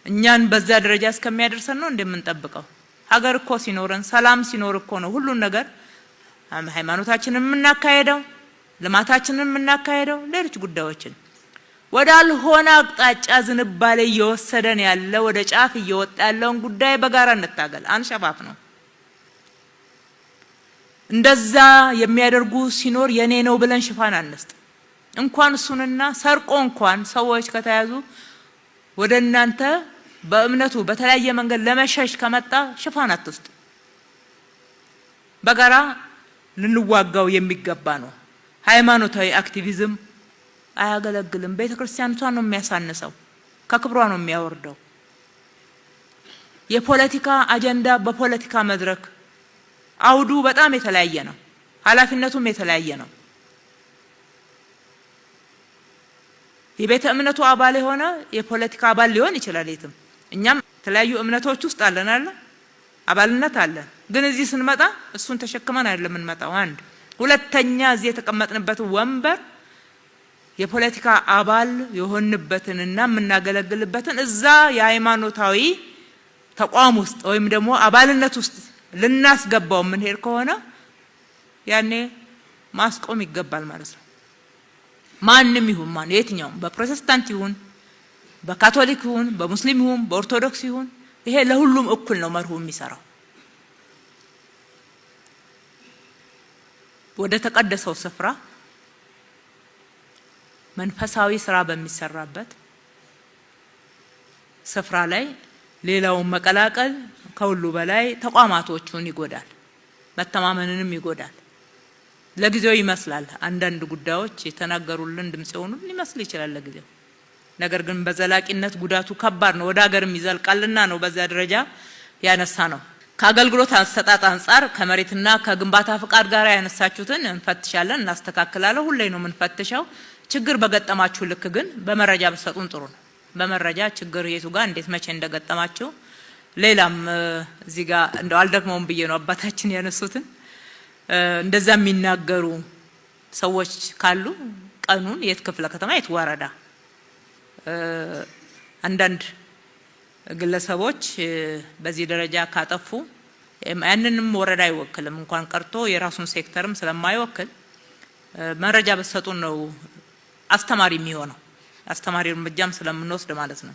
እኛን በዛ ደረጃ እስከሚያደርሰን ነው እንደምንጠብቀው። ሀገር እኮ ሲኖረን ሰላም ሲኖር እኮ ነው ሁሉን ነገር ሃይማኖታችንን የምናካሄደው፣ ልማታችንን የምናካሄደው፣ ሌሎች ጉዳዮችን ወዳልሆነ አቅጣጫ ዝንባሌ እየወሰደን ያለ ወደ ጫፍ እየወጣ ያለውን ጉዳይ በጋራ እንታገል። አንሸፋፍ ነው። እንደዛ የሚያደርጉ ሲኖር የኔ ነው ብለን ሽፋን አንስጥ። እንኳን እሱንና ሰርቆ እንኳን ሰዎች ከተያዙ ወደ እናንተ በእምነቱ በተለያየ መንገድ ለመሸሽ ከመጣ ሽፋን አትስጡ። በጋራ ልንዋጋው የሚገባ ነው። ሃይማኖታዊ አክቲቪዝም አያገለግልም። ቤተክርስቲያኒቷን ነው የሚያሳንሰው፣ ከክብሯ ነው የሚያወርደው። የፖለቲካ አጀንዳ በፖለቲካ መድረክ አውዱ በጣም የተለያየ ነው፣ ኃላፊነቱም የተለያየ ነው። የቤተ እምነቱ አባል የሆነ የፖለቲካ አባል ሊሆን ይችላል የትም። እኛም የተለያዩ እምነቶች ውስጥ አለን አለ አባልነት አለን። ግን እዚህ ስንመጣ እሱን ተሸክመን አይደለም የምንመጣው። አንድ ሁለተኛ እዚህ የተቀመጥንበት ወንበር የፖለቲካ አባል የሆንበትንና የምናገለግልበትን እዛ የሃይማኖታዊ ተቋም ውስጥ ወይም ደግሞ አባልነት ውስጥ ልናስገባው የምንሄድ ከሆነ ያኔ ማስቆም ይገባል ማለት ነው። ማንም ይሁን ማን የትኛውም በፕሮቴስታንት ይሁን በካቶሊክ ይሁን በሙስሊም ይሁን በኦርቶዶክስ ይሁን ይሄ ለሁሉም እኩል ነው መርሁ የሚሰራው። ወደ ተቀደሰው ስፍራ መንፈሳዊ ስራ በሚሰራበት ስፍራ ላይ ሌላውን መቀላቀል ከሁሉ በላይ ተቋማቶቹን ይጎዳል፣ መተማመንንም ይጎዳል። ለጊዜው ይመስላል አንዳንድ ጉዳዮች የተናገሩልን ድምጽ የሆኑ ሊመስል ይችላል ለጊዜው። ነገር ግን በዘላቂነት ጉዳቱ ከባድ ነው፣ ወደ ሀገርም ይዘልቃልና ነው በዛ ደረጃ ያነሳ ነው። ከአገልግሎት አሰጣጥ አንፃር ከመሬትና ከግንባታ ፍቃድ ጋር ያነሳችሁትን እንፈትሻለን፣ እናስተካክላለን። ሁሌ ነው የምንፈትሸው። ችግር በገጠማችሁ ልክ ግን በመረጃ ብትሰጡን ጥሩ ነው። በመረጃ ችግር የቱ ጋር እንዴት መቼ እንደገጠማችሁ ሌላም እዚህ ጋር እንደው አልደግመውም ብዬ ነው አባታችን ያነሱትን እንደዛ የሚናገሩ ሰዎች ካሉ ቀኑን የት ክፍለ ከተማ የት ወረዳ አንዳንድ ግለሰቦች በዚህ ደረጃ ካጠፉ ያንንም ወረዳ አይወክልም እንኳን ቀርቶ የራሱን ሴክተርም ስለማይወክል መረጃ በሰጡን ነው አስተማሪ የሚሆነው። አስተማሪ እርምጃም ስለምንወስድ ማለት ነው።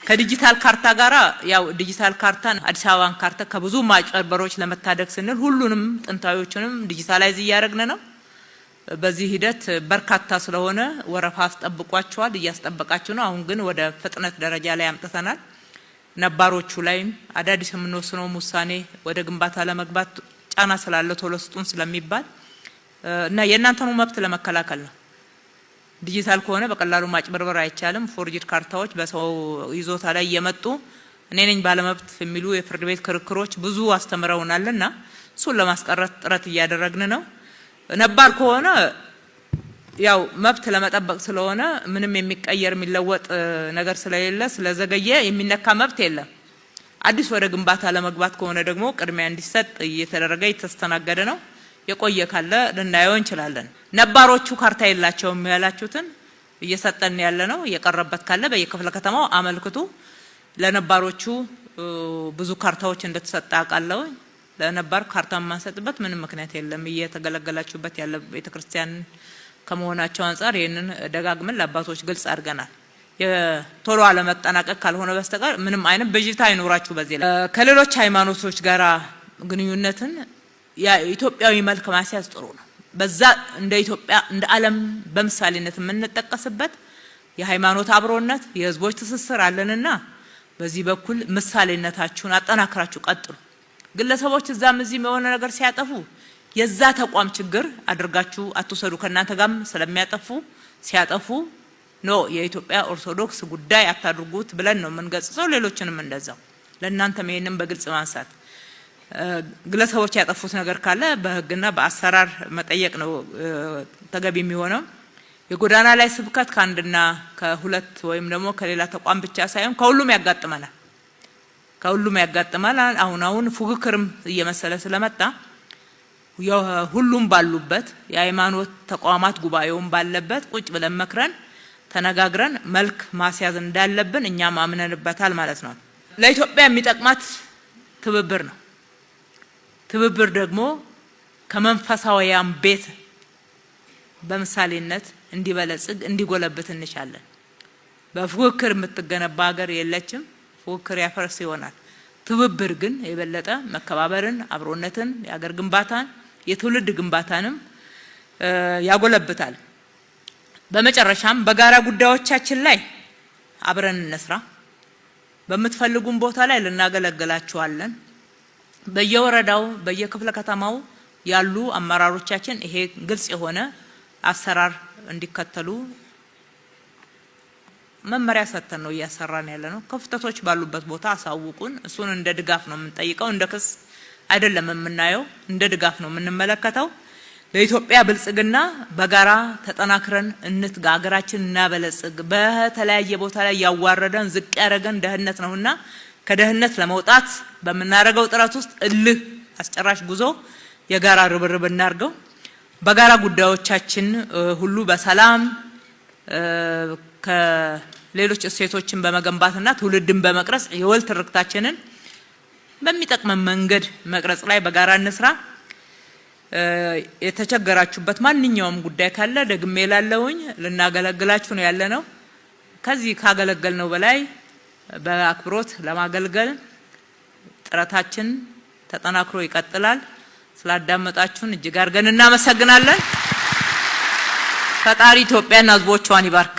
ከዲጂታል ካርታ ጋራ ያው ዲጂታል ካርታን አዲስ አበባን ካርታ ከብዙ ማጭበርበሮች ለመታደግ ስንል ሁሉንም ጥንታዊዎችንም ዲጂታላይዝ እያደረግን ነው። በዚህ ሂደት በርካታ ስለሆነ ወረፋ አስጠብቋቸዋል፣ እያስጠበቃችሁ ነው። አሁን ግን ወደ ፍጥነት ደረጃ ላይ አምጥተናል። ነባሮቹ ላይም አዳዲስ የምንወስነው ውሳኔ ወደ ግንባታ ለመግባት ጫና ስላለ ቶሎ ስጡን ስለሚባል እና የእናንተኑ መብት ለመከላከል ነው። ዲጂታል ከሆነ በቀላሉ ማጭበርበር አይቻልም። ፎርጅድ ካርታዎች በሰው ይዞታ ላይ እየመጡ እኔ ነኝ ባለመብት የሚሉ የፍርድ ቤት ክርክሮች ብዙ አስተምረውናልና እሱን ለማስቀረት ጥረት እያደረግን ነው። ነባር ከሆነ ያው መብት ለመጠበቅ ስለሆነ ምንም የሚቀየር የሚለወጥ ነገር ስለሌለ ስለዘገየ የሚነካ መብት የለም። አዲስ ወደ ግንባታ ለመግባት ከሆነ ደግሞ ቅድሚያ እንዲሰጥ እየተደረገ የተስተናገደ ነው። የቆየ ካለ ልናየው እንችላለን። ነባሮቹ ካርታ የላቸውም ያላችሁትን እየሰጠን ያለ ነው። የቀረበት ካለ በየክፍለ ከተማው አመልክቱ። ለነባሮቹ ብዙ ካርታዎች እንደተሰጠ አውቃለሁ። ለነባር ካርታ ማንሰጥበት ምንም ምክንያት የለም። እየተገለገላችሁበት ያለ ቤተክርስቲያን ከመሆናቸው አንፃር ይሄንን ደጋግመን ለአባቶች ግልጽ አድርገናል። የቶሎ አለመጠናቀቅ ካልሆነ በስተቀር ምንም አይነት ብዥታ አይኖራችሁ። በዚህ ላይ ከሌሎች ሃይማኖቶች ጋራ ግንኙነትን ኢትዮጵያዊ መልክ ማስያዝ ጥሩ ነው። በዛ እንደ ኢትዮጵያ እንደ ዓለም በምሳሌነት የምንጠቀስበት የሃይማኖት አብሮነት የህዝቦች ትስስር አለንና በዚህ በኩል ምሳሌነታችሁን አጠናክራችሁ ቀጥሉ። ግለሰቦች እዛም እዚህም የሆነ ነገር ሲያጠፉ የዛ ተቋም ችግር አድርጋችሁ አትወሰዱ። ከናንተ ጋርም ስለሚያጠፉ ሲያጠፉ ኖ የኢትዮጵያ ኦርቶዶክስ ጉዳይ አታድርጉት ብለን ነው የምንገጽጸው። ሌሎችንም እንደዛው ለእናንተም ይሄንን በግልጽ ማንሳት ግለሰቦች ያጠፉት ነገር ካለ በህግና በአሰራር መጠየቅ ነው ተገቢ የሚሆነው። የጎዳና ላይ ስብከት ከአንድና ከሁለት ወይም ደግሞ ከሌላ ተቋም ብቻ ሳይሆን ከሁሉም ያጋጥመናል። አሁን ፉክክርም እየመሰለ ስለመጣ ሁሉም ባሉበት የሃይማኖት ተቋማት ጉባኤውን ባለበት ቁጭ ብለን መክረን ተነጋግረን መልክ ማስያዝ እንዳለብን እኛም አምነንበታል ማለት ነው። ለኢትዮጵያ የሚጠቅማት ትብብር ነው። ትብብር ደግሞ ከመንፈሳዊያን ቤት በምሳሌነት እንዲበለጽግ እንዲጎለብት እንሻለን። በፉክክር የምትገነባ ሀገር የለችም። ፉክክር ያፈርስ ይሆናል። ትብብር ግን የበለጠ መከባበርን፣ አብሮነትን፣ የሀገር ግንባታን፣ የትውልድ ግንባታንም ያጎለብታል። በመጨረሻም በጋራ ጉዳዮቻችን ላይ አብረን እንስራ። በምትፈልጉን ቦታ ላይ ልናገለግላችኋለን። በየወረዳው በየክፍለ ከተማው ያሉ አመራሮቻችን ይሄ ግልጽ የሆነ አሰራር እንዲከተሉ መመሪያ ሰጥተን ነው እያሰራን ያለ ነው። ክፍተቶች ባሉበት ቦታ አሳውቁን። እሱን እንደ ድጋፍ ነው የምንጠይቀው፣ እንደ ክስ አይደለም የምናየው፣ እንደ ድጋፍ ነው የምንመለከተው። ለኢትዮጵያ ብልጽግና በጋራ ተጠናክረን እንትጋ፣ ሀገራችን እናበለጽግ። በተለያየ ቦታ ላይ ያዋረደን ዝቅ ያደረገን ድህነት ነውና ከድህነት ለመውጣት በምናደርገው ጥረት ውስጥ እልህ አስጨራሽ ጉዞ የጋራ ርብርብ እናርገው። በጋራ ጉዳዮቻችን ሁሉ በሰላም ከሌሎች እሴቶችን በመገንባትና ትውልድን በመቅረጽ የወል ትርክታችንን በሚጠቅመን መንገድ መቅረጽ ላይ በጋራ እንስራ። የተቸገራችሁበት ማንኛውም ጉዳይ ካለ ደግሜ ላለውኝ ልናገለግላችሁ ነው ያለነው። ከዚህ ካገለገልነው በላይ በአክብሮት ለማገልገል ጥረታችን ተጠናክሮ ይቀጥላል። ስላዳመጣችሁን እጅግ አድርገን እናመሰግናለን። ፈጣሪ ኢትዮጵያና ሕዝቦቿን ይባርክ።